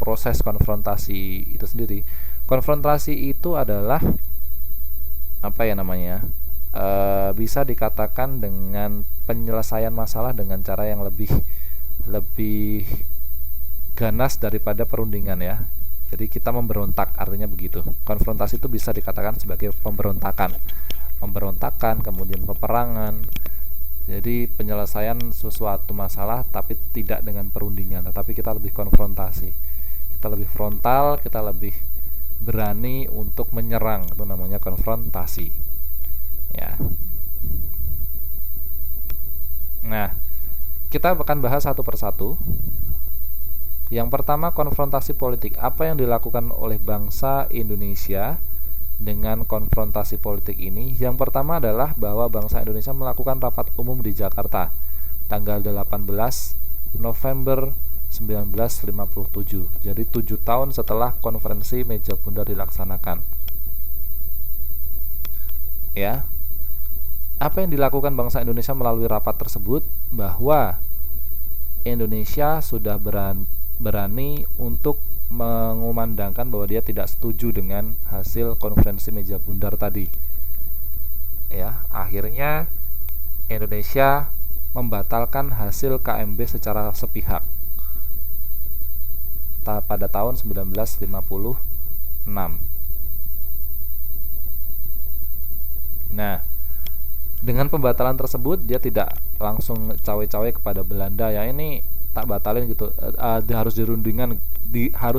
proses konfrontasi itu sendiri? Konfrontasi itu adalah apa ya namanya? Bisa dikatakan dengan penyelesaian masalah dengan cara yang lebih ganas daripada perundingan ya. Jadi kita memberontak, artinya begitu. Konfrontasi itu bisa dikatakan sebagai pemberontakan, kemudian peperangan. Jadi penyelesaian suatu masalah tapi tidak dengan perundingan, tetapi kita lebih konfrontasi. Kita lebih frontal, kita lebih berani untuk menyerang, itu namanya konfrontasi. Ya. Nah, kita akan bahas satu persatu. Yang pertama, konfrontasi politik. Apa yang dilakukan oleh bangsa Indonesia dengan konfrontasi politik ini? Yang pertama adalah bahwa bangsa Indonesia melakukan rapat umum di Jakarta tanggal 18 November 1957. Jadi 7 tahun setelah konferensi meja bundar dilaksanakan. Ya. Apa yang dilakukan bangsa Indonesia melalui rapat tersebut? Bahwa Indonesia sudah berani untuk mengumandangkan bahwa dia tidak setuju dengan hasil konferensi meja bundar tadi. Ya, akhirnya Indonesia membatalkan hasil KMB secara sepihak pada tahun 1956. Nah, dengan pembatalan tersebut dia tidak langsung cawe-cawe kepada Belanda ya ini tak batalin gitu, harus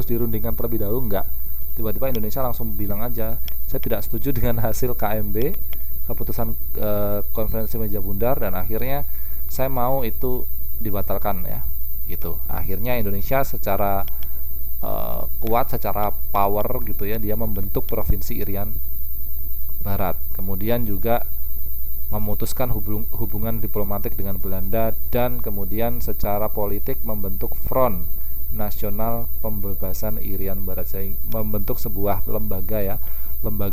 dirundingkan terlebih dahulu, enggak. Tiba-tiba Indonesia langsung bilang aja, saya tidak setuju dengan hasil KMB, keputusan konferensi meja bundar, dan akhirnya saya mau itu dibatalkan ya gitu. Akhirnya Indonesia secara kuat, secara power gitu ya, dia membentuk provinsi Irian Barat. Kemudian juga memutuskan hubungan diplomatik dengan Belanda, dan kemudian secara politik membentuk Front Nasional Pembebasan Irian Barat. Saya membentuk sebuah lembaga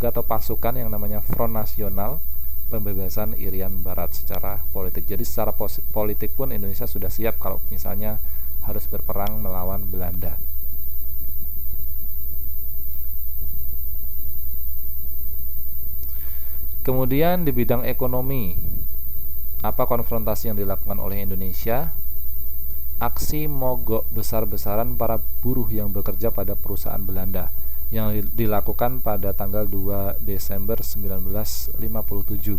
atau pasukan yang namanya Front Nasional Pembebasan Irian Barat secara politik. Jadi secara politik pun Indonesia sudah siap kalau misalnya harus berperang melawan Belanda. Kemudian di bidang ekonomi, apa konfrontasi yang dilakukan oleh Indonesia? Aksi mogok besar-besaran para buruh yang bekerja pada perusahaan Belanda yang dilakukan pada tanggal 2 Desember 1957.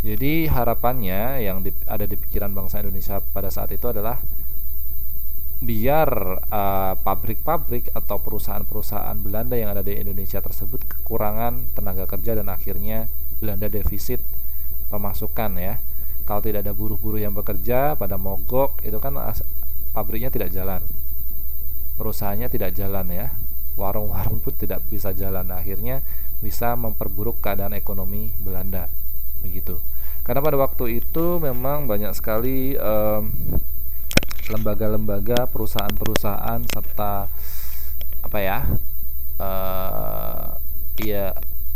Jadi harapannya yang ada di pikiran bangsa Indonesia pada saat itu adalah biar pabrik-pabrik atau perusahaan-perusahaan Belanda yang ada di Indonesia tersebut kekurangan tenaga kerja, dan akhirnya Belanda defisit pemasukan ya. Kalau tidak ada buruh-buruh yang bekerja pada mogok, itu kan pabriknya tidak jalan, perusahaannya tidak jalan ya, warung-warung pun tidak bisa jalan. Akhirnya bisa memperburuk keadaan ekonomi Belanda begitu. Karena pada waktu itu memang banyak sekali lembaga-lembaga, perusahaan-perusahaan, serta apa ya,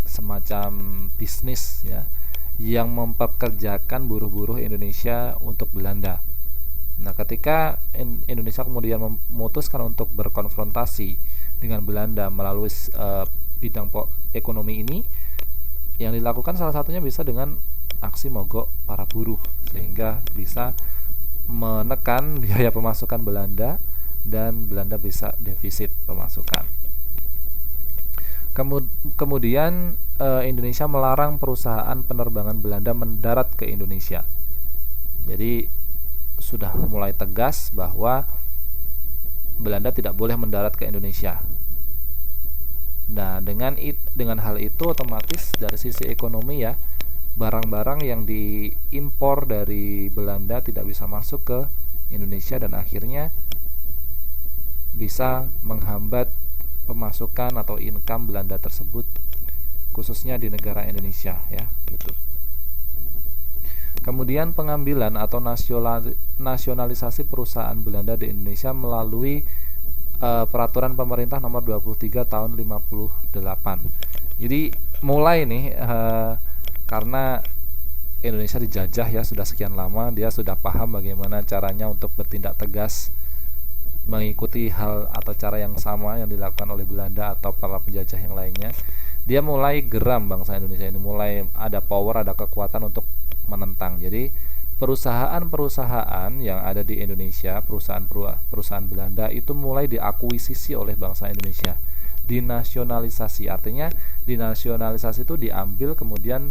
semacam bisnis ya, yang memperkerjakan buruh-buruh Indonesia untuk Belanda. Nah, ketika Indonesia kemudian memutuskan untuk berkonfrontasi dengan Belanda melalui bidang ekonomi ini, yang dilakukan salah satunya bisa dengan aksi mogok para buruh, sehingga bisa menekan biaya pemasukan Belanda dan Belanda bisa defisit pemasukan. Kemudian Indonesia melarang perusahaan penerbangan Belanda mendarat ke Indonesia. Jadi sudah mulai tegas bahwa Belanda tidak boleh mendarat ke Indonesia. Nah, dengan hal itu otomatis dari sisi ekonomi ya, barang-barang yang diimpor dari Belanda tidak bisa masuk ke Indonesia dan akhirnya bisa menghambat pemasukan atau income Belanda tersebut khususnya di negara Indonesia ya, gitu. Kemudian pengambilan atau nasionalisasi perusahaan Belanda di Indonesia melalui peraturan pemerintah nomor 23 tahun 58. Jadi mulai nih karena Indonesia dijajah ya sudah sekian lama, dia sudah paham bagaimana caranya untuk bertindak tegas mengikuti hal atau cara yang sama yang dilakukan oleh Belanda atau para penjajah yang lainnya. Dia mulai geram, bangsa Indonesia ini mulai ada power, ada kekuatan untuk menentang. Jadi perusahaan-perusahaan yang ada di Indonesia, perusahaan Belanda itu mulai diakuisisi oleh bangsa Indonesia, dinasionalisasi. Artinya dinasionalisasi itu diambil kemudian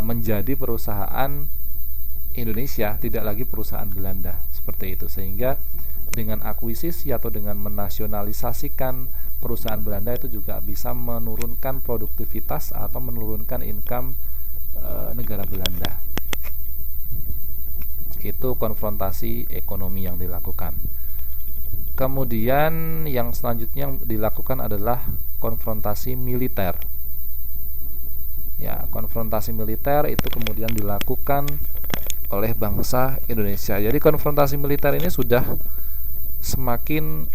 menjadi perusahaan Indonesia, tidak lagi perusahaan Belanda, seperti itu. Sehingga dengan akuisisi atau dengan menasionalisasikan perusahaan Belanda itu juga bisa menurunkan produktivitas atau menurunkan income negara Belanda. Itu konfrontasi ekonomi yang dilakukan. Kemudian yang selanjutnya yang dilakukan adalah konfrontasi militer. Ya, konfrontasi militer itu kemudian dilakukan oleh bangsa Indonesia. Jadi konfrontasi militer ini sudah semakin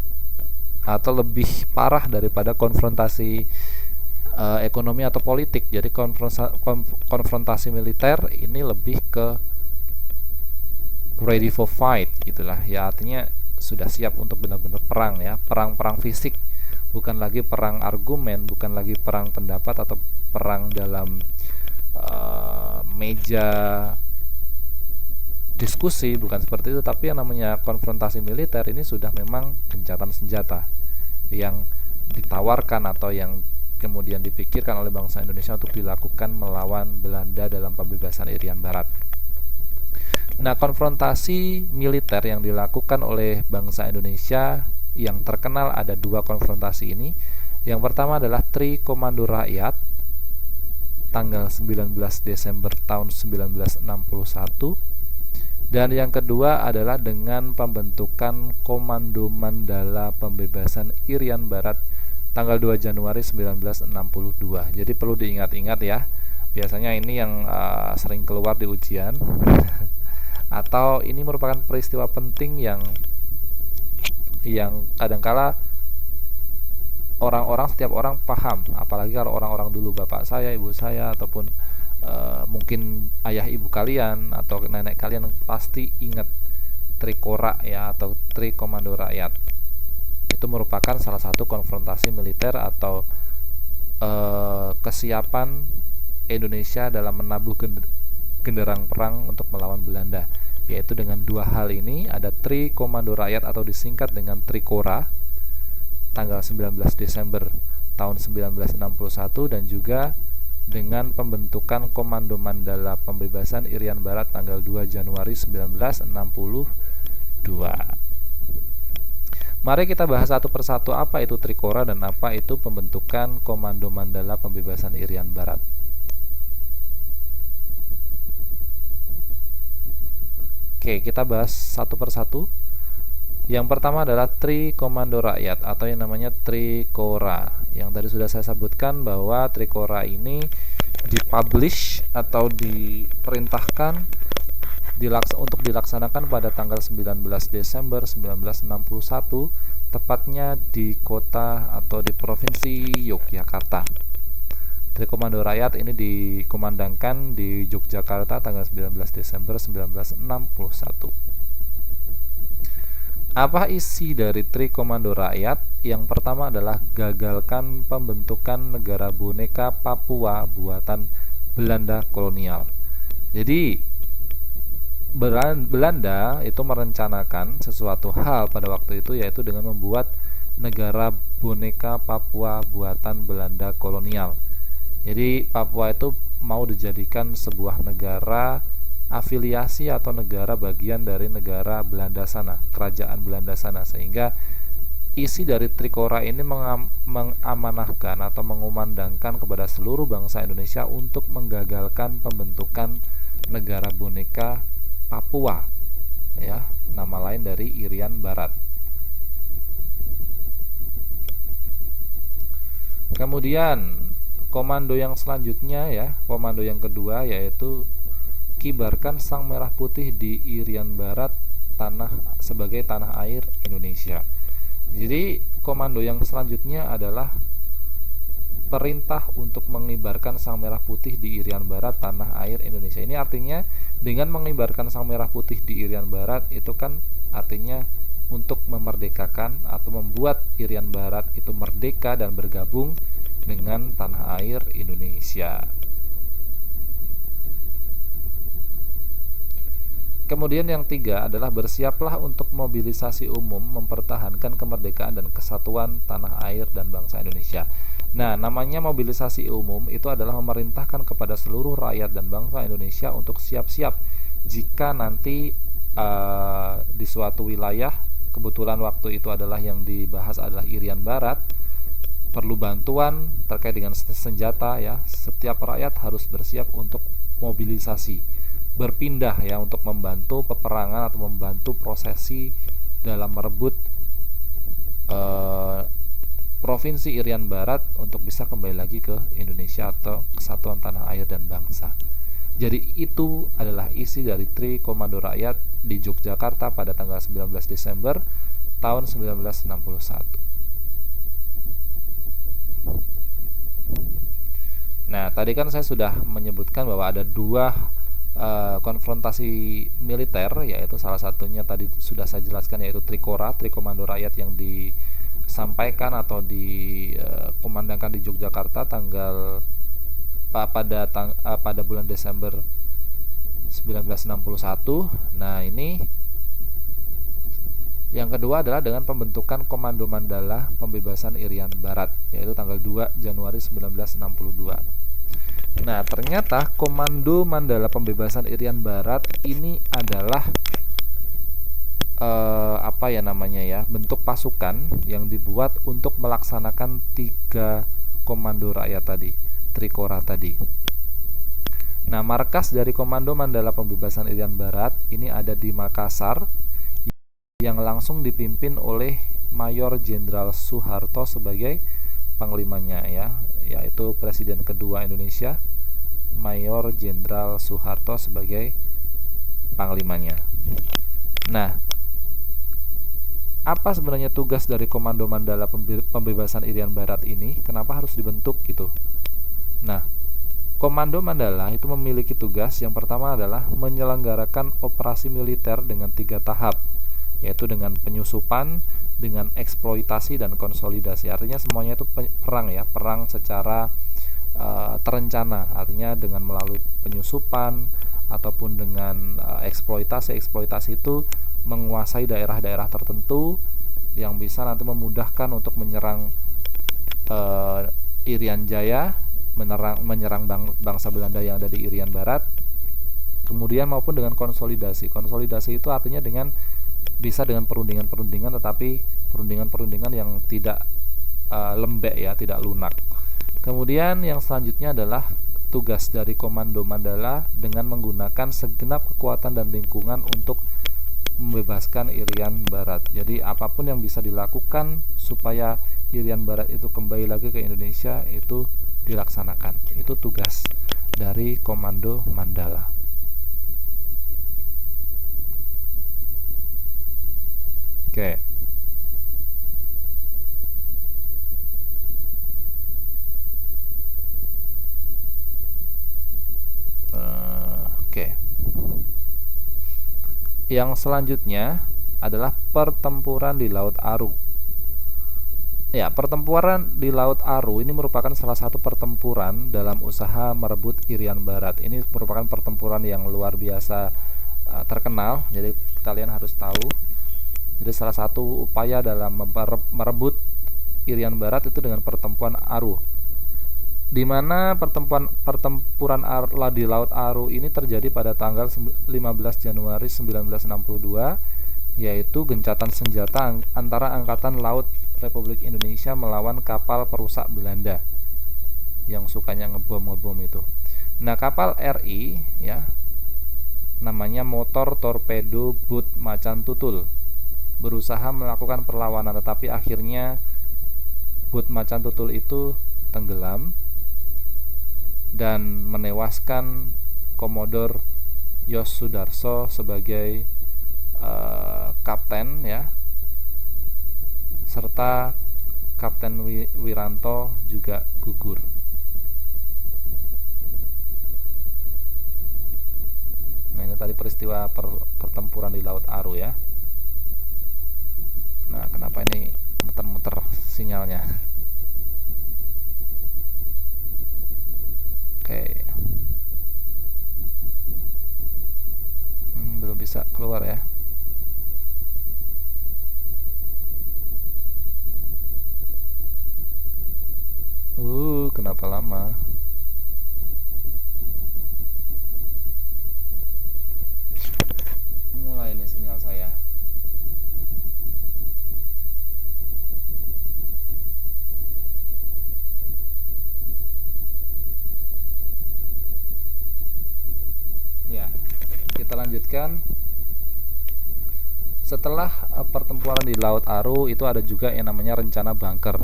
atau lebih parah daripada konfrontasi ekonomi atau politik. Jadi konfrontasi militer ini lebih ke ready for fight gitulah. Ya, artinya sudah siap untuk benar-benar perang ya, perang fisik. Bukan lagi perang argumen, bukan lagi perang pendapat atau perang dalam meja diskusi, bukan seperti itu. Tapi yang namanya konfrontasi militer ini sudah memang gencatan senjata yang ditawarkan atau yang kemudian dipikirkan oleh bangsa Indonesia untuk dilakukan melawan Belanda dalam pembebasan Irian Barat. Nah, konfrontasi militer yang dilakukan oleh bangsa Indonesia yang terkenal ada dua konfrontasi ini. Yang pertama adalah Tri Komando Rakyat tanggal 19 Desember tahun 1961, dan yang kedua adalah dengan pembentukan Komando Mandala Pembebasan Irian Barat tanggal 2 Januari 1962. Jadi perlu diingat-ingat ya. Biasanya ini yang sering keluar di ujian atau ini merupakan peristiwa penting yang kadangkala setiap orang paham, apalagi kalau orang-orang dulu, bapak saya, ibu saya, ataupun mungkin ayah ibu kalian atau nenek kalian pasti ingat Trikora ya, atau Tri Komando Rakyat. Itu merupakan salah satu konfrontasi militer atau kesiapan Indonesia dalam menabuh genderang perang untuk melawan Belanda, yaitu dengan dua hal ini. Ada Tri Komando Rakyat atau disingkat dengan Trikora tanggal 19 Desember tahun 1961, dan juga dengan pembentukan Komando Mandala Pembebasan Irian Barat tanggal 2 Januari 1962. Mari kita bahas satu persatu apa itu Trikora dan apa itu pembentukan Komando Mandala Pembebasan Irian Barat. Oke, kita bahas satu persatu. Yang pertama adalah Tri Komando Rakyat atau yang namanya Trikora. Yang tadi sudah saya sebutkan bahwa Trikora ini dipublish atau diperintahkan untuk dilaksanakan pada tanggal 19 Desember 1961, tepatnya di kota atau di provinsi Yogyakarta. Tri Komando Rakyat ini dikumandangkan di Yogyakarta tanggal 19 Desember 1961. Apa isi dari Tri Komando Rakyat? Yang pertama adalah gagalkan pembentukan negara boneka Papua buatan Belanda kolonial. Jadi Belanda itu merencanakan sesuatu hal pada waktu itu, yaitu dengan membuat negara boneka Papua buatan Belanda kolonial. Jadi Papua itu mau dijadikan sebuah negara afiliasi atau negara bagian dari negara Belanda sana, kerajaan Belanda sana, sehingga isi dari Trikora ini mengamanahkan atau mengumandangkan kepada seluruh bangsa Indonesia untuk menggagalkan pembentukan negara boneka Papua, ya, nama lain dari Irian Barat. Kemudian komando yang selanjutnya, ya, komando yang kedua yaitu kibarkan sang merah putih di Irian Barat sebagai tanah air Indonesia. Jadi komando yang selanjutnya adalah perintah untuk mengibarkan sang merah putih di Irian Barat tanah air Indonesia. Ini artinya dengan mengibarkan sang merah putih di Irian Barat itu kan artinya untuk memerdekakan atau membuat Irian Barat itu merdeka dan bergabung dengan tanah air Indonesia. Kemudian yang tiga adalah bersiaplah untuk mobilisasi umum mempertahankan kemerdekaan dan kesatuan tanah air dan bangsa Indonesia. Nah, namanya mobilisasi umum itu adalah memerintahkan kepada seluruh rakyat dan bangsa Indonesia untuk siap-siap jika nanti di suatu wilayah, kebetulan waktu itu adalah yang dibahas adalah Irian Barat, perlu bantuan terkait dengan senjata, ya, setiap rakyat harus bersiap untuk mobilisasi, berpindah, ya, untuk membantu peperangan atau membantu prosesi dalam merebut provinsi Irian Barat untuk bisa kembali lagi ke Indonesia atau kesatuan tanah air dan bangsa. Jadi itu adalah isi dari Tri Komando Rakyat di Yogyakarta pada tanggal 19 Desember tahun 1961. Nah, tadi kan saya sudah menyebutkan bahwa ada dua konfrontasi militer, yaitu salah satunya tadi sudah saya jelaskan, yaitu Trikora, Tri Komando Rakyat yang disampaikan atau dikumandangkan di Yogyakarta pada bulan Desember 1961. Nah, ini yang kedua adalah dengan pembentukan Komando Mandala Pembebasan Irian Barat, yaitu tanggal 2 Januari 1962. Nah, ternyata Komando Mandala Pembebasan Irian Barat ini adalah bentuk pasukan yang dibuat untuk melaksanakan 3 komando rakyat tadi, Trikora tadi. Nah, markas dari Komando Mandala Pembebasan Irian Barat ini ada di Makassar, yang langsung dipimpin oleh Mayor Jenderal Soeharto sebagai panglimanya, yaitu Presiden kedua Indonesia, Mayor Jenderal Soeharto sebagai panglimanya. Nah, apa sebenarnya tugas dari Komando Mandala Pembebasan Irian Barat ini? Kenapa harus dibentuk gitu? Nah, Komando Mandala itu memiliki tugas yang pertama adalah menyelenggarakan operasi militer dengan 3 tahap, yaitu dengan penyusupan, dengan eksploitasi, dan konsolidasi. Artinya semuanya itu perang secara terencana, artinya dengan melalui penyusupan ataupun dengan eksploitasi itu menguasai daerah-daerah tertentu yang bisa nanti memudahkan untuk menyerang Irian Jaya, menyerang bangsa Belanda yang ada di Irian Barat. Kemudian maupun dengan konsolidasi itu artinya bisa dengan perundingan, tetapi perundingan yang tidak lembek, ya, tidak lunak. Kemudian yang selanjutnya adalah tugas dari Komando Mandala dengan menggunakan segenap kekuatan dan lingkungan untuk membebaskan Irian Barat. Jadi apapun yang bisa dilakukan supaya Irian Barat itu kembali lagi ke Indonesia itu dilaksanakan. Itu tugas dari Komando Mandala. Oke. Yang selanjutnya adalah pertempuran di Laut Aru. Ya, pertempuran di Laut Aru ini merupakan salah satu pertempuran dalam usaha merebut Irian Barat. Ini merupakan pertempuran yang luar biasa terkenal. Jadi kalian harus tahu. Jadi salah satu upaya dalam merebut Irian Barat itu dengan pertempuran Aru, di mana pertempuran di Laut Aru ini terjadi pada tanggal 15 Januari 1962 yaitu gencatan senjata antara Angkatan Laut Republik Indonesia melawan kapal perusak Belanda yang sukanya ngebom itu. Nah, kapal RI ya namanya Motor Torpedo Boat Macan Tutul berusaha melakukan perlawanan, tetapi akhirnya boat Macan Tutul itu tenggelam dan menewaskan Komodor Yos Sudarso sebagai kapten ya, serta Kapten Wiranto juga gugur. Nah, ini tadi peristiwa pertempuran di Laut Aru ya. Nah, kenapa ini muter-muter sinyalnya? Oke. Belum bisa keluar ya. Kenapa lama? Mulai nih sinyal saya. Ya, kita lanjutkan. Setelah pertempuran di Laut Aru itu ada juga yang namanya rencana bunker.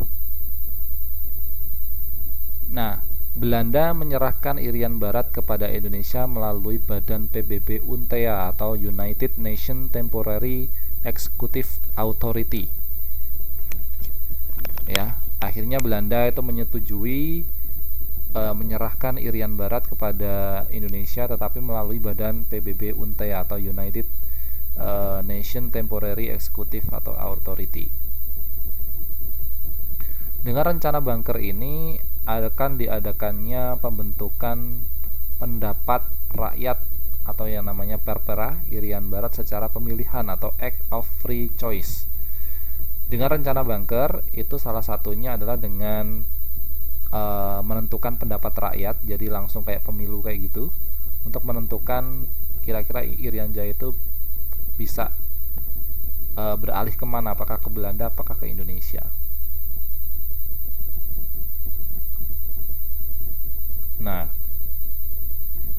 Nah, Belanda menyerahkan Irian Barat kepada Indonesia melalui Badan PBB UNTEA atau United Nations Temporary Executive Authority. Ya, akhirnya Belanda itu menyetujui menyerahkan Irian Barat kepada Indonesia, tetapi melalui Badan PBB UNTEA atau United Nation Temporary Executive atau Authority. Dengan rencana bunker ini akan diadakannya pembentukan pendapat rakyat atau yang namanya Perpera Irian Barat secara pemilihan atau Act of Free Choice. Dengan rencana bunker itu salah satunya adalah dengan menentukan pendapat rakyat, jadi langsung kayak pemilu kayak gitu, untuk menentukan kira-kira Irian Jaya itu bisa beralih kemana, apakah ke Belanda, apakah ke Indonesia. Nah,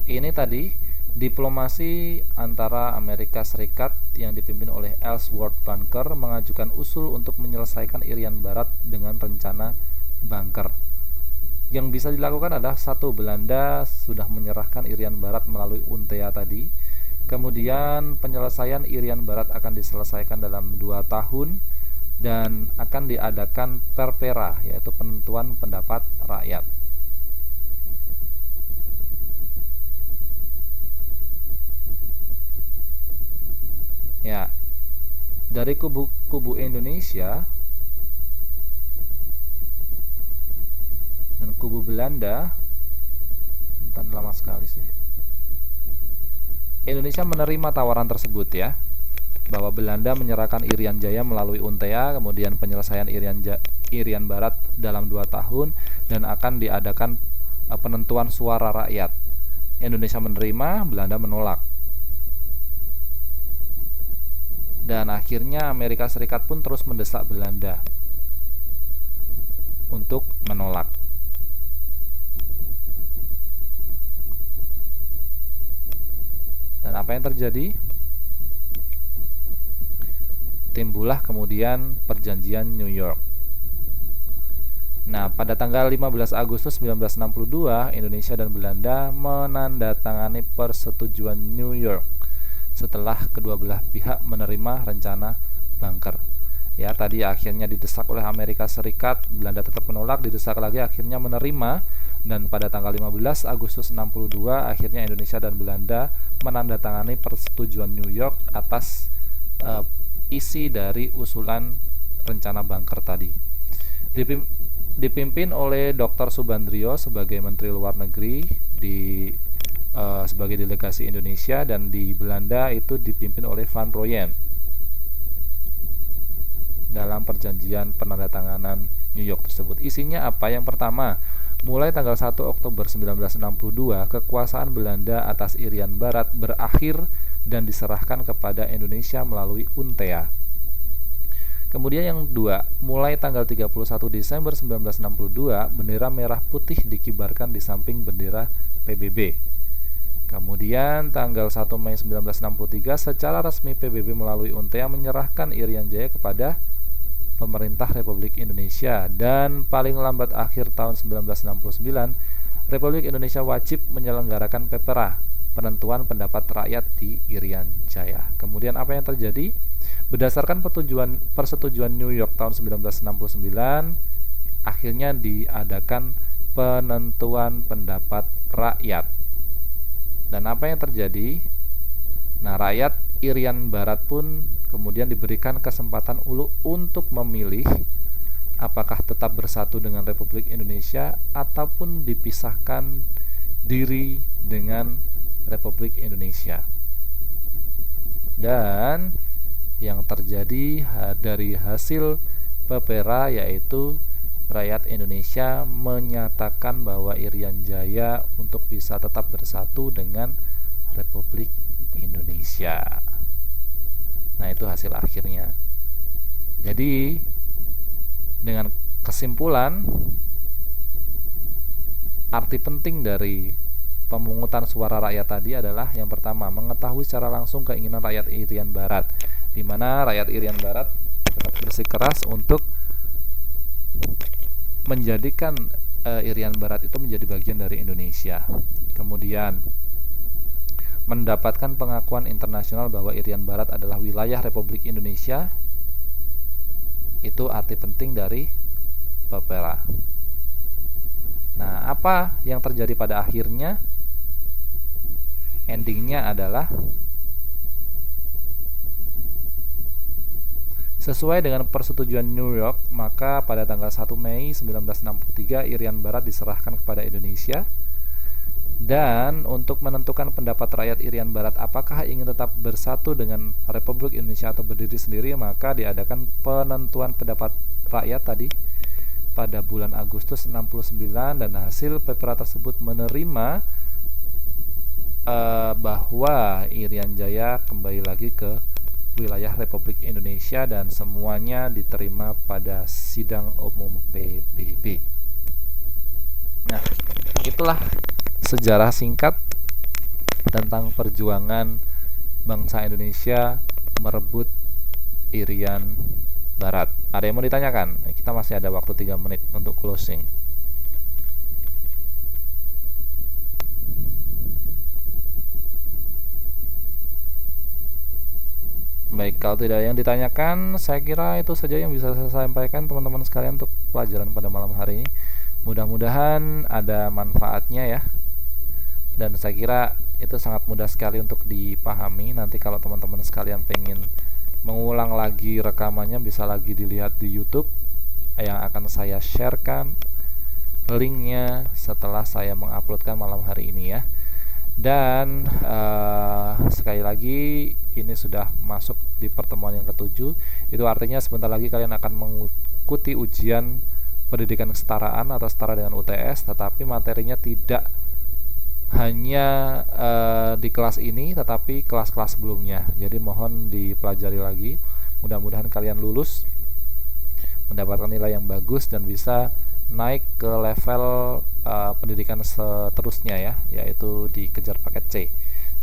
ini tadi diplomasi antara Amerika Serikat yang dipimpin oleh Ellsworth Bunker mengajukan usul untuk menyelesaikan Irian Barat dengan rencana bunker. Yang bisa dilakukan adalah satu, Belanda sudah menyerahkan Irian Barat melalui UNTEA tadi. Kemudian penyelesaian Irian Barat akan diselesaikan dalam 2 tahun dan akan diadakan Perpera, yaitu penentuan pendapat rakyat. Ya, dari kubu Indonesia dan kubu Belanda, entah lama sekali sih. Indonesia menerima tawaran tersebut ya, bahwa Belanda menyerahkan Irian Jaya melalui UNTEA, kemudian penyelesaian Irian Barat dalam 2 tahun dan akan diadakan penentuan suara rakyat. Indonesia menerima, Belanda menolak. Dan akhirnya Amerika Serikat pun terus mendesak Belanda untuk menolak. Dan apa yang terjadi? Timbullah kemudian perjanjian New York. Nah, pada tanggal 15 Agustus 1962, Indonesia dan Belanda menandatangani persetujuan New York setelah kedua belah pihak menerima rencana bunker. Ya, tadi akhirnya didesak oleh Amerika Serikat, Belanda tetap menolak, didesak lagi, akhirnya menerima, dan pada tanggal 15 Agustus 62 akhirnya Indonesia dan Belanda menandatangani persetujuan New York atas isi dari usulan rencana bunker tadi. Dipimpin oleh Dr. Subandrio sebagai Menteri Luar Negeri sebagai delegasi Indonesia, dan di Belanda itu dipimpin oleh Van Rooyen dalam perjanjian penandatanganan New York tersebut. Isinya apa? Yang pertama, Mulai tanggal 1 Oktober 1962, kekuasaan Belanda atas Irian Barat berakhir dan diserahkan kepada Indonesia melalui UNTEA. Kemudian yang kedua, mulai tanggal 31 Desember 1962, bendera merah putih dikibarkan di samping bendera PBB. Kemudian tanggal 1 Mei 1963, secara resmi PBB melalui UNTEA menyerahkan Irian Jaya kepada pemerintah Republik Indonesia, dan paling lambat akhir tahun 1969, Republik Indonesia wajib menyelenggarakan PEPERA, penentuan pendapat rakyat di Irian Jaya. Kemudian apa yang terjadi? Berdasarkan persetujuan New York tahun 1969, akhirnya diadakan penentuan pendapat rakyat. Dan apa yang terjadi? Nah, rakyat Irian Barat pun kemudian diberikan kesempatan untuk memilih apakah tetap bersatu dengan Republik Indonesia ataupun dipisahkan diri dengan Republik Indonesia. Dan yang terjadi dari hasil PEPERA yaitu rakyat Indonesia menyatakan bahwa Irian Jaya untuk bisa tetap bersatu dengan Republik Indonesia. Nah, itu hasil akhirnya. Jadi dengan kesimpulan, arti penting dari pemungutan suara rakyat tadi adalah yang pertama, mengetahui secara langsung keinginan rakyat Irian Barat, di mana rakyat Irian Barat tetap bersikeras untuk menjadikan Irian Barat itu menjadi bagian dari Indonesia. Kemudian mendapatkan pengakuan internasional bahwa Irian Barat adalah wilayah Republik Indonesia. Itu arti penting dari PEPERA. Nah, apa yang terjadi pada akhirnya? Endingnya adalah sesuai dengan persetujuan New York, maka pada tanggal 1 Mei 1963 Irian Barat diserahkan kepada Indonesia. Dan untuk menentukan pendapat rakyat Irian Barat apakah ingin tetap bersatu dengan Republik Indonesia atau berdiri sendiri, maka diadakan penentuan pendapat rakyat tadi pada bulan Agustus 69, dan hasil PEPERA tersebut menerima bahwa Irian Jaya kembali lagi ke wilayah Republik Indonesia dan semuanya diterima pada sidang umum PBB. Nah, itulah sejarah singkat tentang perjuangan bangsa Indonesia merebut Irian Barat. Ada yang mau ditanyakan? Kita masih ada waktu 3 menit untuk closing. Baik, kalau tidak ada yang ditanyakan, saya kira itu saja yang bisa saya sampaikan teman-teman sekalian untuk pelajaran pada malam hari ini. Mudah-mudahan ada manfaatnya ya. Dan saya kira itu sangat mudah sekali untuk dipahami. Nanti kalau teman-teman sekalian pengen mengulang lagi rekamannya, bisa lagi dilihat di YouTube yang akan saya sharekan linknya setelah saya menguploadkan malam hari ini ya. Dan sekali lagi ini sudah masuk di pertemuan yang ke-7. Itu artinya sebentar lagi kalian akan mengikuti ujian pendidikan kesetaraan atau setara dengan UTS, tetapi materinya tidak hanya di kelas ini tetapi kelas-kelas sebelumnya. Jadi mohon dipelajari lagi. Mudah-mudahan kalian lulus, mendapatkan nilai yang bagus dan bisa naik ke level pendidikan seterusnya ya, yaitu dikejar paket C.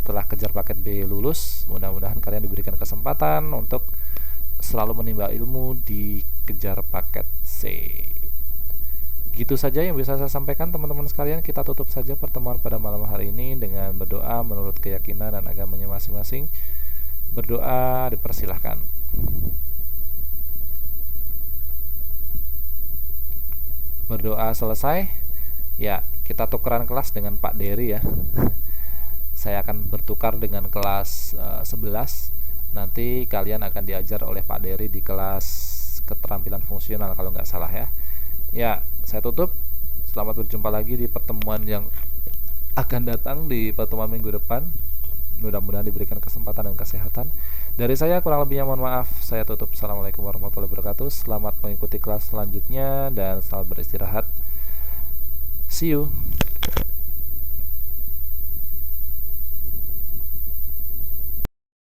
Setelah kejar paket B lulus, mudah-mudahan kalian diberikan kesempatan untuk selalu menimba ilmu di kejar paket C. Gitu saja yang bisa saya sampaikan teman-teman sekalian. Kita tutup saja pertemuan pada malam hari ini dengan berdoa menurut keyakinan dan agamanya masing-masing. Berdoa dipersilahkan. Berdoa selesai, ya kita tukeran kelas dengan Pak Dery ya. Saya akan bertukar dengan kelas 11. Nanti kalian akan diajar oleh Pak Dery di kelas keterampilan fungsional kalau nggak salah ya. Ya, saya tutup. Selamat berjumpa lagi di pertemuan yang akan datang di pertemuan minggu depan. Mudah-mudahan diberikan kesempatan dan kesehatan. Dari saya kurang lebihnya mohon maaf. Saya tutup. Assalamualaikum warahmatullahi wabarakatuh. Selamat mengikuti kelas selanjutnya dan selamat beristirahat. See you.